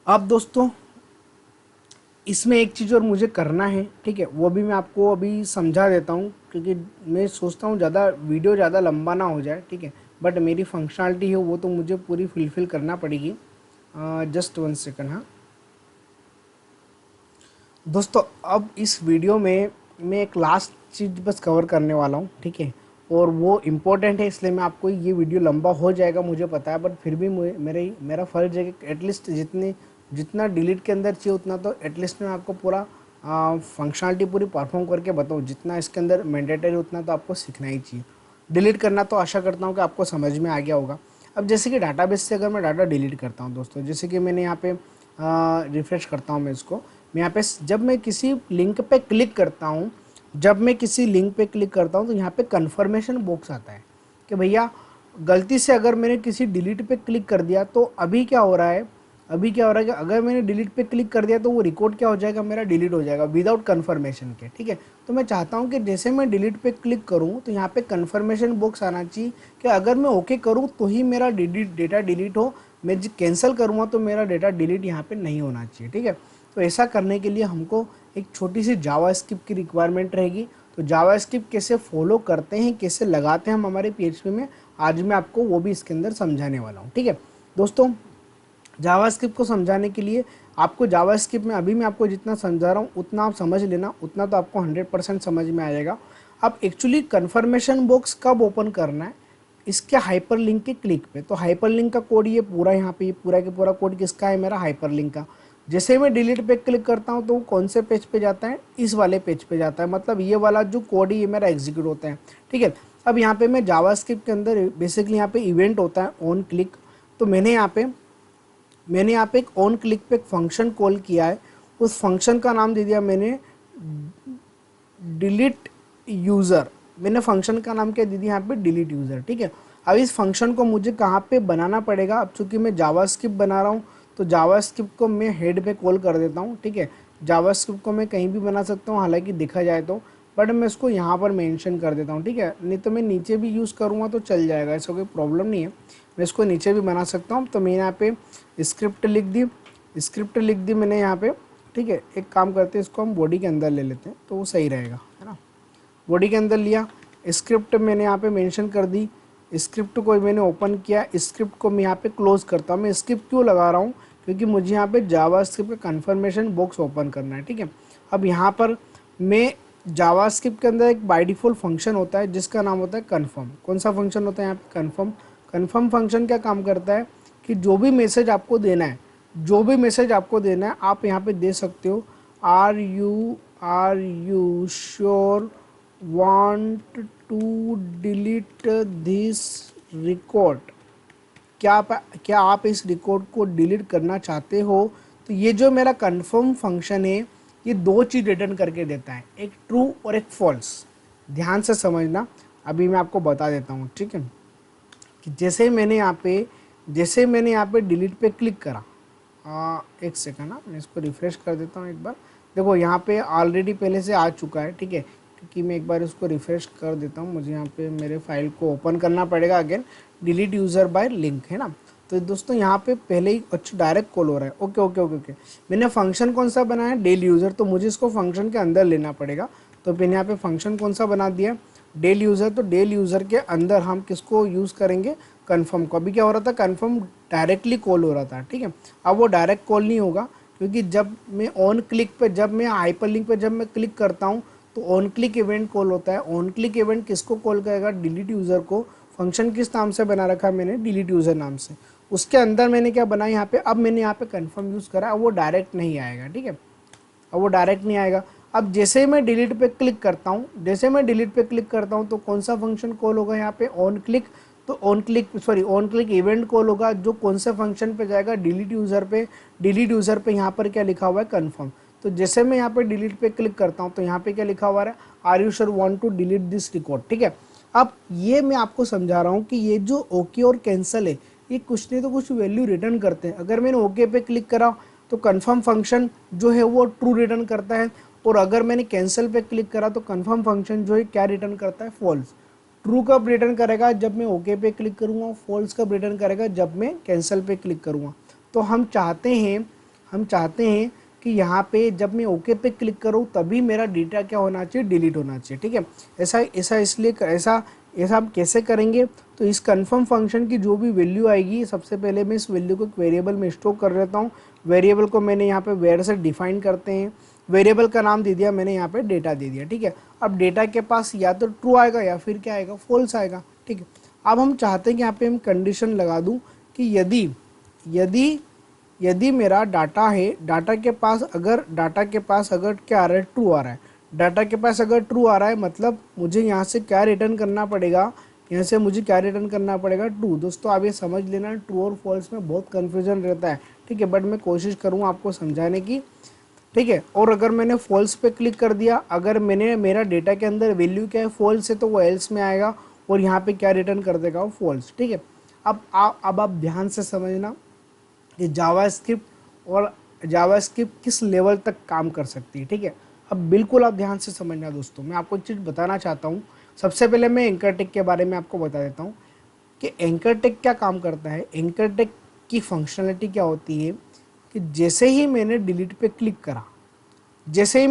अब दोस्तों इसमें एक चीज़ और मुझे करना है, ठीक है, वो भी मैं आपको अभी समझा देता हूँ, क्योंकि मैं सोचता हूँ ज़्यादा वीडियो ज़्यादा लंबा ना हो जाए। ठीक है, बट मेरी फंक्शनलिटी है वो तो मुझे पूरी फुलफिल करना पड़ेगी। Just 1 second. हाँ दोस्तों, अब इस वीडियो में मैं एक लास्ट चीज़ बस कवर करने वाला हूँ, ठीक है, और वो इम्पोर्टेंट है, इसलिए मैं आपको ये वीडियो लंबा हो जाएगा मुझे पता है, बट फिर भी मेरा फ़र्ज है कि एटलीस्ट जितना डिलीट के अंदर चाहिए उतना तो एटलीस्ट मैं आपको पूरा फंक्शनलिटी पूरी परफॉर्म करके बताऊँ। जितना इसके अंदर मैंडेटरी उतना तो आपको सीखना ही चाहिए। डिलीट करना तो आशा करता हूँ कि आपको समझ में आ गया होगा। अब जैसे कि डाटाबेस से अगर मैं डाटा डिलीट करता हूँ दोस्तों, जैसे कि मैंने यहाँ पे रिफ्रेश करता हूँ मैं इसको, मैं यहाँ पे जब मैं किसी लिंक पे क्लिक करता हूँ, तो यहाँ पे कन्फर्मेशन बॉक्स आता है कि भैया गलती से अगर मैंने किसी डिलीट पे क्लिक कर दिया तो अभी क्या हो रहा है कि अगर मैंने डिलीट पे क्लिक कर दिया तो वो रिकॉर्ड क्या हो जाएगा, मेरा डिलीट हो जाएगा विदाउट कन्फर्मेशन के। ठीक है, तो मैं चाहता हूँ कि जैसे मैं डिलीट पे क्लिक करूँ तो यहाँ पे कन्फर्मेशन बॉक्स आना चाहिए कि अगर मैं ओके करूँ तो ही मेरा डेटा डिलीट हो, मैं कैंसिल करूँगा तो मेरा डेटा डिलीट यहाँ पे नहीं होना चाहिए। ठीक है, तो ऐसा करने के लिए हमको एक छोटी सी जावास्क्रिप्ट की रिक्वायरमेंट रहेगी। तो जावास्क्रिप्ट कैसे फॉलो करते हैं, कैसे लगाते हैं हम हमारे पीएचपी में, आज मैं आपको वो भी इसके अंदर समझाने वाला हूँ। ठीक है दोस्तों, जावास्क्रिप्ट को समझाने के लिए आपको जावास्क्रिप्ट में अभी मैं आपको जितना समझा रहा हूँ उतना आप समझ लेना, उतना तो आपको 100% समझ में आ जाएगा। अब एक्चुअली कन्फर्मेशन बॉक्स कब ओपन करना है, इसके हाइपरलिंक के क्लिक पे। तो हाइपरलिंक का कोड ये पूरा यहाँ पे, ये पूरा के पूरा कोड किसका है, मेरा हाइपरलिंक का। जैसे मैं डिलीट पे क्लिक करता हूँ तो वो कौन से पेज पे जाता है, इस वाले पेज पे जाता है, मतलब ये वाला जो कोड है ये मेरा एग्जीक्यूट होता है। ठीक है, अब यहाँ पे मैं जावास्क्रिप्ट के अंदर बेसिकली यहाँ पे इवेंट होता है ऑन क्लिक। तो मैंने यहाँ पे एक ऑन क्लिक पे एक फंक्शन कॉल किया है, उस फंक्शन का नाम दे दिया मैंने डिलीट यूज़र। मैंने फंक्शन का नाम क्या दे दिया यहाँ पे, डिलीट यूज़र। ठीक है, अब इस फंक्शन को मुझे कहाँ पे बनाना पड़ेगा, अब चूंकि मैं जावास्क्रिप्ट बना रहा हूँ तो जावास्क्रिप्ट को मैं हेड पे कॉल कर देता हूँ। ठीक है, जावास्क्रिप्ट को मैं कहीं भी बना सकता हूँ हालांकि देखा जाए तो, बट मैं इसको यहाँ पर मेंशन कर देता हूँ। ठीक है, नहीं तो मैं नीचे भी यूज़ करूँगा तो चल जाएगा, ऐसा कोई प्रॉब्लम नहीं है, मैं इसको नीचे भी बना सकता हूँ। तो मैंने यहाँ पे स्क्रिप्ट लिख दी मैंने यहाँ पे। ठीक है, एक काम करते हैं, इसको हम बॉडी के अंदर ले लेते हैं तो वो सही रहेगा, है ना। बॉडी के अंदर लिया, स्क्रिप्ट मैंने यहाँ पे मेंशन कर दी, स्क्रिप्ट को मैंने ओपन किया, स्क्रिप्ट को मैं यहाँ पे क्लोज करता हूँ। मैं स्क्रिप्ट क्यों लगा रहा हूँ, क्योंकि मुझे यहाँ पे जावास्क्रिप्ट का कन्फर्मेशन बॉक्स ओपन करना है। ठीक है, अब यहाँ पर मैं जावास्क्रिप्ट के अंदर एक बाय डिफ़ॉल्ट फंक्शन होता है जिसका नाम होता है कन्फर्म। कौन सा फंक्शन होता है यहाँ पे, कन्फर्म फंक्शन क्या काम करता है कि जो भी मैसेज आपको देना है, आप यहाँ पे दे सकते हो, are you sure want to delete this record, क्या आप इस रिकॉर्ड को डिलीट करना चाहते हो। तो ये जो मेरा कन्फर्म फंक्शन है ये दो चीज़ रिटर्न करके देता है, एक ट्रू और एक फॉल्स। ध्यान से समझना, अभी मैं आपको बता देता हूँ। ठीक है, कि जैसे मैंने यहाँ पे डिलीट पे क्लिक करा, एक सेकंड ना, मैं इसको रिफ़्रेश कर देता हूँ एक बार। देखो यहाँ पे ऑलरेडी पहले से आ चुका है। ठीक है, क्योंकि मैं एक बार इसको रिफ़्रेश कर देता हूँ, मुझे यहाँ पे मेरे फाइल को ओपन करना पड़ेगा again, delete user bye link, है ना। तो दोस्तों यहाँ पे पहले ही अच्छा डायरेक्ट कॉल हो रहा है। ओके, मैंने फंक्शन कौन सा बनाया, डेल यूज़र, तो मुझे इसको फंक्शन के अंदर लेना पड़ेगा। तो मैंने यहाँ पे फंक्शन कौन सा बना दिया, डेल यूज़र। तो डेल यूज़र के अंदर हम किसको यूज़ करेंगे, कन्फर्म को। अभी क्या हो रहा था, कन्फर्म डायरेक्टली कॉल हो रहा था। ठीक है, अब वो डायरेक्ट कॉल नहीं होगा, क्योंकि जब मैं ऑन क्लिक पे, जब मैं हाइपर लिंक पे जब मैं क्लिक करता हूँ तो ऑन क्लिक इवेंट कॉल होता है। ऑन क्लिक इवेंट किसको कॉल करेगा, डिलीट यूज़र को। फंक्शन किस नाम से बना रखा है मैंने, डिलीट यूज़र नाम से। उसके अंदर मैंने क्या बनाया यहाँ पे, अब मैंने यहाँ पे कन्फर्म यूज़ करा, अब वो डायरेक्ट नहीं आएगा। ठीक है, अब वो डायरेक्ट नहीं आएगा। अब जैसे मैं डिलीट पे क्लिक करता हूँ, तो कौन सा फंक्शन कॉल होगा यहाँ पे, ऑन क्लिक। तो ऑन क्लिक इवेंट कॉल होगा, जो कौन से फंक्शन पे जाएगा, डिलीट यूज़र पे यहाँ पर क्या लिखा हुआ है, कन्फर्म। तो जैसे मैं यहाँ पे डिलीट पे क्लिक करता हूँ तो यहाँ पे क्या लिखा हुआ है, are you sure want to delete this record. ठीक है, अब ये मैं आपको समझा रहा हूँ कि ये जो ओके और कैंसिल है ये कुछ नहीं तो कुछ वैल्यू रिटर्न करते हैं। अगर मैंने ओके पे क्लिक करा तो कन्फर्म फंक्शन जो है वो ट्रू रिटर्न करता है, और अगर मैंने कैंसिल पे क्लिक करा तो कन्फर्म फंक्शन जो है क्या रिटर्न करता है, फॉल्स। ट्रू कब रिटर्न करेगा, जब मैं ओके पे क्लिक करूँगा। फॉल्स कब रिटर्न करेगा, जब मैं कैंसिल पे क्लिक करूँगा। तो हम चाहते हैं कि यहाँ पे जब मैं ओके पे क्लिक करूँ तभी मेरा डेटा क्या होना चाहिए, डिलीट होना चाहिए। ठीक है, ऐसा हम कैसे करेंगे, तो इस कन्फर्म फंक्शन की जो भी वैल्यू आएगी, सबसे पहले मैं इस वैल्यू को एक वेरिएबल में स्टोर कर लेता हूँ। वेरिएबल को मैंने यहाँ पे वेयर से डिफाइन करते हैं। वेरिएबल का नाम दे दिया मैंने, यहाँ पे डेटा दे दिया। ठीक है, अब डेटा के पास या तो ट्रू आएगा या फिर क्या आएगा, फॉल्स आएगा। ठीक है, अब हम चाहते हैं कि यहाँ पे हम कंडीशन लगा दूँ कि यदि मेरा डाटा है, डाटा के पास अगर क्या आ रहा है, ट्रू आ रहा है, डाटा के पास अगर ट्रू आ रहा है, मतलब मुझे यहाँ से क्या रिटर्न करना पड़ेगा, यहाँ से मुझे क्या रिटर्न करना पड़ेगा, ट्रू। दोस्तों आप ये समझ लेना, ट्रू और फॉल्स में बहुत कन्फ्यूजन रहता है। ठीक है, बट मैं कोशिश करूँगा आपको समझाने की। ठीक है, और अगर मैंने फॉल्स पे क्लिक कर दिया, अगर मेरा डेटा के अंदर वैल्यू क्या है, फॉल्स है, तो वो एल्स में आएगा और यहाँ पे क्या रिटर्न कर देगा, वो फॉल्स। ठीक है, अब आप ध्यान से समझना कि जावास्क्रिप्ट किस लेवल तक काम कर सकती है। ठीक है, अब बिल्कुल आप ध्यान से समझना दोस्तों। मैं आपको एक चीज़ बताना चाहता हूँ। सबसे पहले मैं एंकर टेक के बारे में आपको बता देता हूँ कि एंकर टेक क्या काम करता है। एंकर टेक की फंक्शनलिटी क्या होती है कि जैसे ही मैंने डिलीट पे क्लिक करा, जैसे ही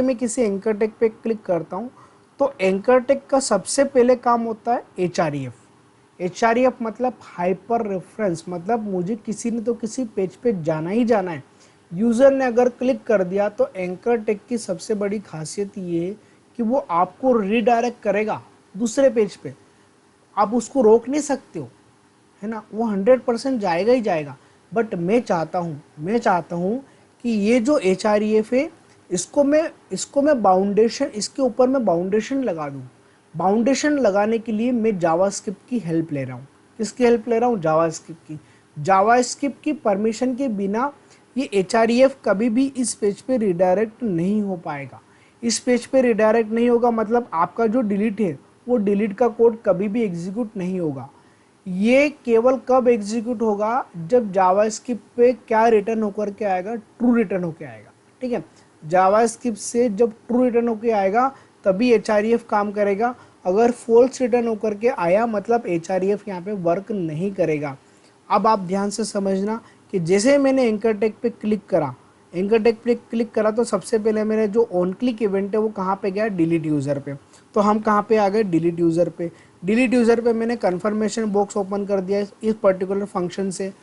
मैं किसी एंकर टेक पे क्लिक करता हूँ, तो एंकर टेक का सबसे पहले काम होता है एच आर ई एफ मतलब हाइपर रेफरेंस, मतलब मुझे किसी ने तो किसी पेज पे जाना ही जाना है। यूज़र ने अगर क्लिक कर दिया तो एंकर टेक की सबसे बड़ी खासियत ये है कि वो आपको रीडायरेक्ट करेगा दूसरे पेज पे। आप उसको रोक नहीं सकते हो, है ना, वो 100% जाएगा ही जाएगा। बट मैं चाहता हूँ कि ये जो एच है, इसको मैं बाउंडेशन, इसके ऊपर मैं बाउंडेशन लगा दूँ। बाउंडेशन लगाने के लिए मैं जावास्क्रिप्ट की हेल्प ले रहा हूँ। किसकी हेल्प ले रहा हूँ, जावास्क्रिप्ट की परमिशन के बिना ये एच कभी भी इस पेज पे रिडायरेक्ट नहीं हो पाएगा। इस पेज पे रिडायरेक्ट नहीं होगा, मतलब आपका जो डिलीट है वो डिलीट का कोड कभी भी एग्जीक्यूट नहीं होगा। ये केवल कब एग्जीक्यूट होगा, जब जावास्क्रिप्ट पे क्या रिटर्न होकर के आएगा, ट्रू रिटर्न होकर आएगा। ठीक है, जावास्क्रिप्ट से जब ट्रू रिटर्न होकर आएगा तभी एच काम करेगा। अगर फॉल्स रिटर्न होकर के आया, मतलब एच यहाँ पे वर्क नहीं करेगा। अब आप ध्यान से समझना कि जैसे मैंने एंकर टेक पे क्लिक करा तो सबसे पहले मेरा जो ऑन क्लिक इवेंट है वो कहाँ पे गया, डिलीट यूज़र पे। तो हम कहाँ पे आ गए, डिलीट यूज़र पे मैंने कन्फर्मेशन बॉक्स ओपन कर दिया इस पर्टिकुलर फंक्शन से।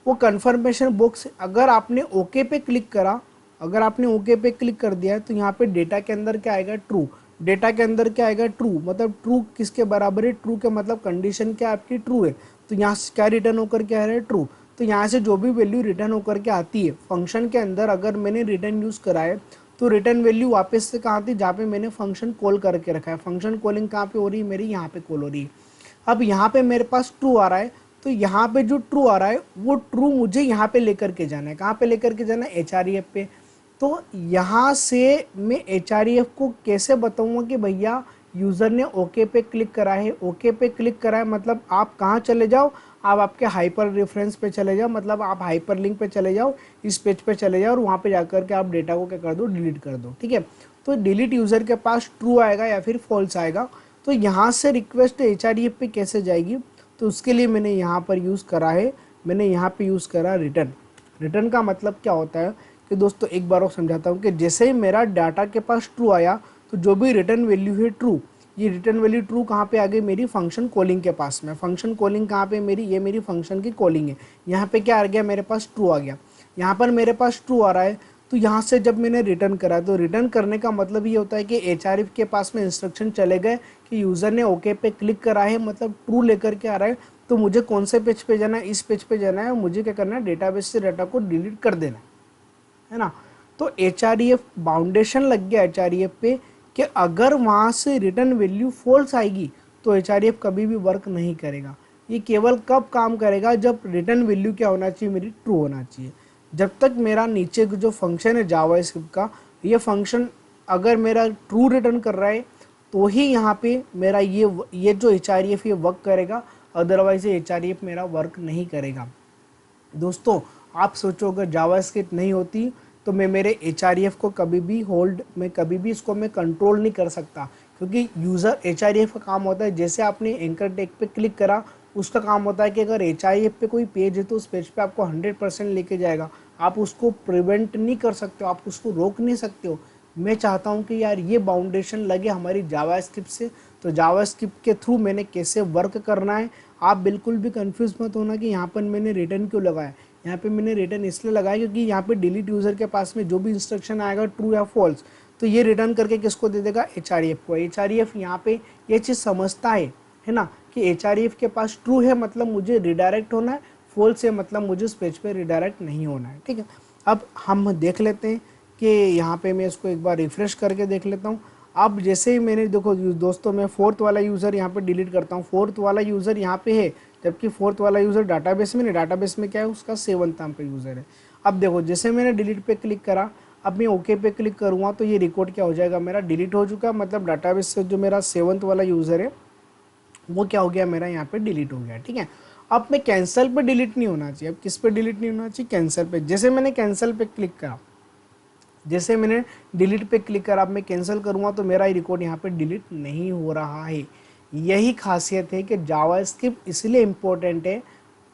वो कन्फर्मेशन बॉक्स अगर आपने ओके पे क्लिक करा, अगर आपने ओके पे क्लिक कर दिया तो यहाँ पे डेटा के अंदर क्या आएगा, ट्रू। डेटा के अंदर क्या आएगा, ट्रू। मतलब ट्रू किसके बराबर है, ट्रू के मतलब कंडीशन क्या आपकी ट्रू है, तो यहाँ से क्या रिटर्न होकर क्या है, ट्रू। तो यहाँ से जो भी वैल्यू रिटर्न होकर के आती है फंक्शन के अंदर, अगर मैंने रिटर्न यूज़ करा है तो रिटर्न वैल्यू वापस से कहाँ आती है, जहाँ पे मैंने फंक्शन कॉल करके रखा है। फंक्शन कॉलिंग कहाँ पे हो रही है मेरी, यहाँ पे कॉल हो रही है। अब यहाँ पे मेरे पास ट्रू आ रहा है, तो यहाँ पे जो ट्रू आ रहा है वो ट्रू मुझे यहाँ पे लेकर के जाना है। कहाँ पे लेकर के जाना है, एच पे। तो यहाँ से मैं एच को कैसे बताऊँगा कि भैया यूज़र ने ओके पे क्लिक करा है। ओके पे क्लिक करा है मतलब आप कहाँ चले जाओ, आप आपके हाइपर रेफरेंस पे चले जाओ, मतलब आप हाइपर लिंक पे चले जाओ, इस पेज पे चले जाओ और वहाँ पे जाकर के आप डेटा को क्या कर दो, डिलीट कर दो। ठीक है, तो डिलीट यूज़र के पास ट्रू आएगा या फिर फॉल्स आएगा। तो यहाँ से रिक्वेस्ट एच पे कैसे जाएगी, तो उसके लिए मैंने यहाँ पर यूज़ करा है, मैंने यहाँ पे यूज़ करा रिटर्न। रिटर्न का मतलब क्या होता है कि दोस्तों एक बार और समझाता हूँ कि जैसे ही मेरा डाटा के पास ट्रू आया तो जो भी रिटर्न वैल्यू है ट्रू, ये रिटर्न वैल्यू ट्रू कहाँ पे आ गई, मेरी फंक्शन कॉलिंग के पास में। फंक्शन कॉलिंग कहाँ पे मेरी, ये मेरी फंक्शन की कॉलिंग है। यहाँ पे क्या आ गया, मेरे पास ट्रू आ गया। यहाँ पर मेरे पास ट्रू आ रहा है, तो यहाँ से जब मैंने रिटर्न करा, तो रिटर्न करने का मतलब ये होता है कि एच के पास में इंस्ट्रक्शन चले गए कि यूज़र ने ओके पे क्लिक करा है, मतलब ट्रू लेकर के आ रहा है, तो मुझे कौन से पेज पे जाना है, इस पेज पे जाना है, और मुझे क्या करना है, डेटाबेस से डाटा को डिलीट कर देना है ना। तो एच बाउंडेशन लग गया एच पे कि अगर वहाँ से रिटर्न वैल्यू फॉल्स आएगी तो एच कभी भी वर्क नहीं करेगा। ये केवल कब काम करेगा, जब रिटर्न वैल्यू क्या होना चाहिए, मेरी ट्रू होना चाहिए। जब तक मेरा नीचे जो फंक्शन है जावास्क्रिप्ट का, ये फंक्शन अगर मेरा ट्रू रिटर्न कर रहा है तो ही यहाँ पे मेरा ये जो एच आर एफ ये वर्क करेगा, अदरवाइज ये एच आर एफ मेरा वर्क नहीं करेगा। दोस्तों आप सोचो अगर जावास्क्रिप्ट नहीं होती तो मैं मेरे एच आर एफ को कभी भी होल्ड में कभी भी इसको मैं कंट्रोल नहीं कर सकता, क्योंकि यूज़र एच आर एफ का काम होता है, जैसे आपने एंकर टेक पे क्लिक करा उसका काम होता है कि अगर एच आर एफ पे कोई पेज है तो उस पेज पे आपको 100% लेके जाएगा। आप उसको प्रिवेंट नहीं कर सकते हो, आप उसको रोक नहीं सकते हो। मैं चाहता हूँ कि यार ये बाउंडेशन लगे हमारी जावास्क्रिप्ट से, तो जावास्क्रिप्ट के थ्रू मैंने कैसे वर्क करना है। आप बिल्कुल भी कंफ्यूज मत होना कि यहाँ पर मैंने रिटर्न क्यों लगाया। यहाँ पे मैंने रिटर्न इसलिए लगाया क्योंकि यहाँ पे डिलीट यूज़र के पास में जो भी इंस्ट्रक्शन आएगा ट्रू या फॉल्स, तो ये रिटर्न करके किसको दे देगा, एच आर एफ को। एच आर एफ यहाँ पे ये चीज़ समझता है ना, कि एच आर एफ के पास ट्रू है मतलब मुझे रिडायरेक्ट होना है, फॉल्स है मतलब मुझे उस पेज पे रिडायरेक्ट नहीं होना है। ठीक है, अब हम देख लेते हैं कि यहाँ पे मैं इसको एक बार रिफ्रेश करके देख लेता हूँ। अब जैसे ही मैंने देखो दोस्तों मैं फोर्थ वाला यूज़र यहाँ पे डिलीट करता हूँ, फोर्थ वाला यूज़र यहाँ पे है, जबकि फोर्थ वाला यूज़र डाटाबेस में नहीं, डाटाबेस में क्या है उसका 7th नाम पे यूज़र है। अब देखो जैसे मैंने डिलीट पे क्लिक करा, अब मैं ओके पे क्लिक करूँगा तो ये रिकॉर्ड क्या हो जाएगा, मेरा डिलीट हो चुका, मतलब डाटाबेस से जो मेरा 7th वाला यूज़र है वो क्या हो गया, मेरा यहाँ पे डिलीट हो गया। ठीक है, अब मैं कैंसिल पे डिलीट नहीं होना चाहिए। अब किस पे डिलीट नहीं होना चाहिए, कैंसिल पे। जैसे मैंने कैंसिल पे क्लिक करा, जैसे मैंने डिलीट पे क्लिक करा, अब मैं कैंसिल करूँगा तो मेरा रिकॉर्ड यहाँ पे डिलीट नहीं हो रहा है। यही खासियत है कि जावास्क्रिप्ट इसलिए इम्पोर्टेंट है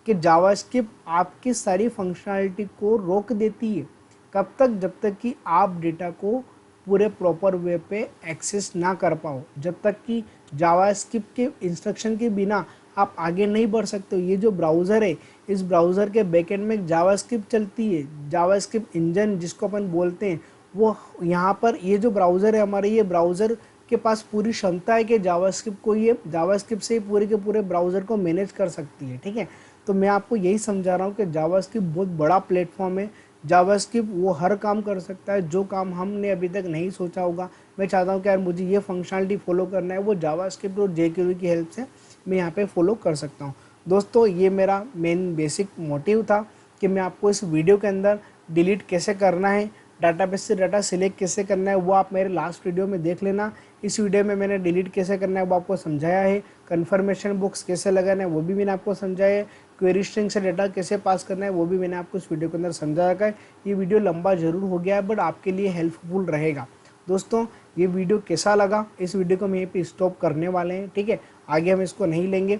कि जावास्क्रिप्ट आपकी सारी फंक्शनैलिटी को रोक देती है। कब तक, जब तक कि आप डेटा को पूरे प्रॉपर वे पे एक्सेस ना कर पाओ, जब तक कि जावास्क्रिप्ट के इंस्ट्रक्शन के बिना आप आगे नहीं बढ़ सकते हो। ये जो ब्राउज़र है, इस ब्राउज़र के बैकएंड में जावास्क्रिप्ट चलती है, जावास्क्रिप्ट इंजन जिसको अपन बोलते हैं, वो यहाँ पर ये जो ब्राउज़र है हमारे, ये ब्राउज़र के पास पूरी क्षमता है कि जावास्क्रिप्ट को, ये जावास्क्रिप्ट से पूरे के पूरे ब्राउज़र को मैनेज कर सकती है। ठीक है, तो मैं आपको यही समझा रहा हूँ कि जावास्क्रिप्ट बहुत बड़ा प्लेटफॉर्म है। जावास्क्रिप्ट वो हर काम कर सकता है जो काम हमने अभी तक नहीं सोचा होगा। मैं चाहता हूँ कि यार मुझे ये फंक्शनलिटी फॉलो करना है, वो जावास्क्रिप्ट और जेक्यूरी की हेल्प से मैं यहाँ पे फॉलो कर सकता हूँ। दोस्तों ये मेरा मेन बेसिक मोटिव था कि मैं आपको इस वीडियो के अंदर डिलीट कैसे करना है, डाटाबेस से डाटा सिलेक्ट कैसे करना है, वो आप मेरे लास्ट वीडियो में देख लेना। इस वीडियो में मैंने डिलीट कैसे करना है वो आपको समझाया है, कन्फर्मेशन बॉक्स कैसे लगाना है वो भी मैंने आपको समझाया है, क्वेरी स्ट्रिंग से डाटा कैसे पास करना है वो भी मैंने आपको इस वीडियो के अंदर समझा रखा है। ये वीडियो लंबा जरूर हो गया है बट आपके लिए हेल्पफुल रहेगा। दोस्तों ये वीडियो कैसा लगा, इस वीडियो को हम यहीं पे स्टॉप करने वाले हैं। ठीक है, आगे हम इसको नहीं लेंगे,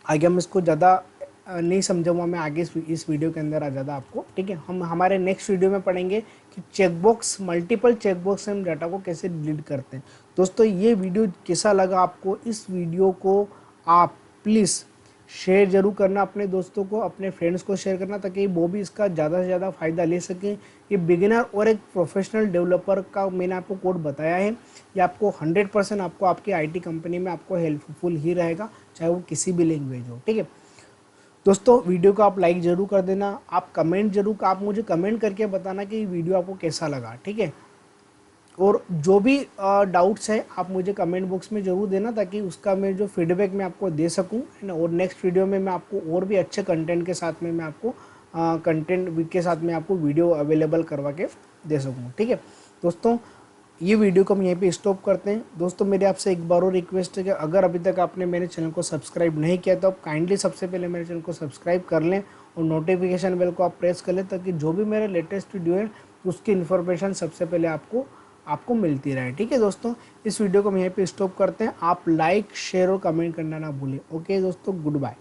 आगे हम इसको ज़्यादा नहीं समझाऊंगा मैं आगे इस वीडियो के अंदर आ ज़्यादा आपको। ठीक है, हम हमारे नेक्स्ट वीडियो में पढ़ेंगे कि चेकबॉक्स, मल्टीपल चेकबॉक्स से हम डाटा को कैसे डिलीट करते हैं। दोस्तों ये वीडियो कैसा लगा आपको, इस वीडियो को आप प्लीज़ शेयर जरूर करना अपने दोस्तों को, अपने फ्रेंड्स को शेयर करना, ताकि वो भी इसका ज़्यादा से ज़्यादा फ़ायदा ले सकें। ये बिगिनर और एक प्रोफेशनल डेवलपर का मैंने आपको कोड बताया है, ये आपको 100% आपको आपकी आईटी कंपनी में आपको हेल्पफुल ही रहेगा, चाहे वो किसी भी लैंग्वेज हो। ठीक है दोस्तों, वीडियो को आप लाइक ज़रूर कर देना, आप कमेंट जरूर, आप मुझे कमेंट करके बताना कि वीडियो आपको कैसा लगा। ठीक है, और जो भी डाउट्स है आप मुझे कमेंट बॉक्स में ज़रूर देना, ताकि उसका मैं जो फीडबैक मैं आपको दे सकूं, है ना। और नेक्स्ट वीडियो में मैं आपको और भी अच्छे कंटेंट के साथ में मैं आपको कंटेंट के साथ में आपको वीडियो अवेलेबल करवा के दे सकूँ। ठीक है दोस्तों, ये वीडियो को हम यहीं पे स्टॉप करते हैं। दोस्तों मेरे आपसे एक बार और रिक्वेस्ट है कि अगर अभी तक आपने मेरे चैनल को सब्सक्राइब नहीं किया तो आप काइंडली सबसे पहले मेरे चैनल को सब्सक्राइब कर लें और नोटिफिकेशन बेल को आप प्रेस कर लें, ताकि जो भी मेरे लेटेस्ट वीडियो है उसकी इन्फॉर्मेशन सबसे पहले आपको मिलती रहे। ठीक है दोस्तों, इस वीडियो को हम यहीं पे स्टॉप करते हैं। आप लाइक, शेयर और कमेंट करना ना भूलें। ओके दोस्तों, गुड बाय।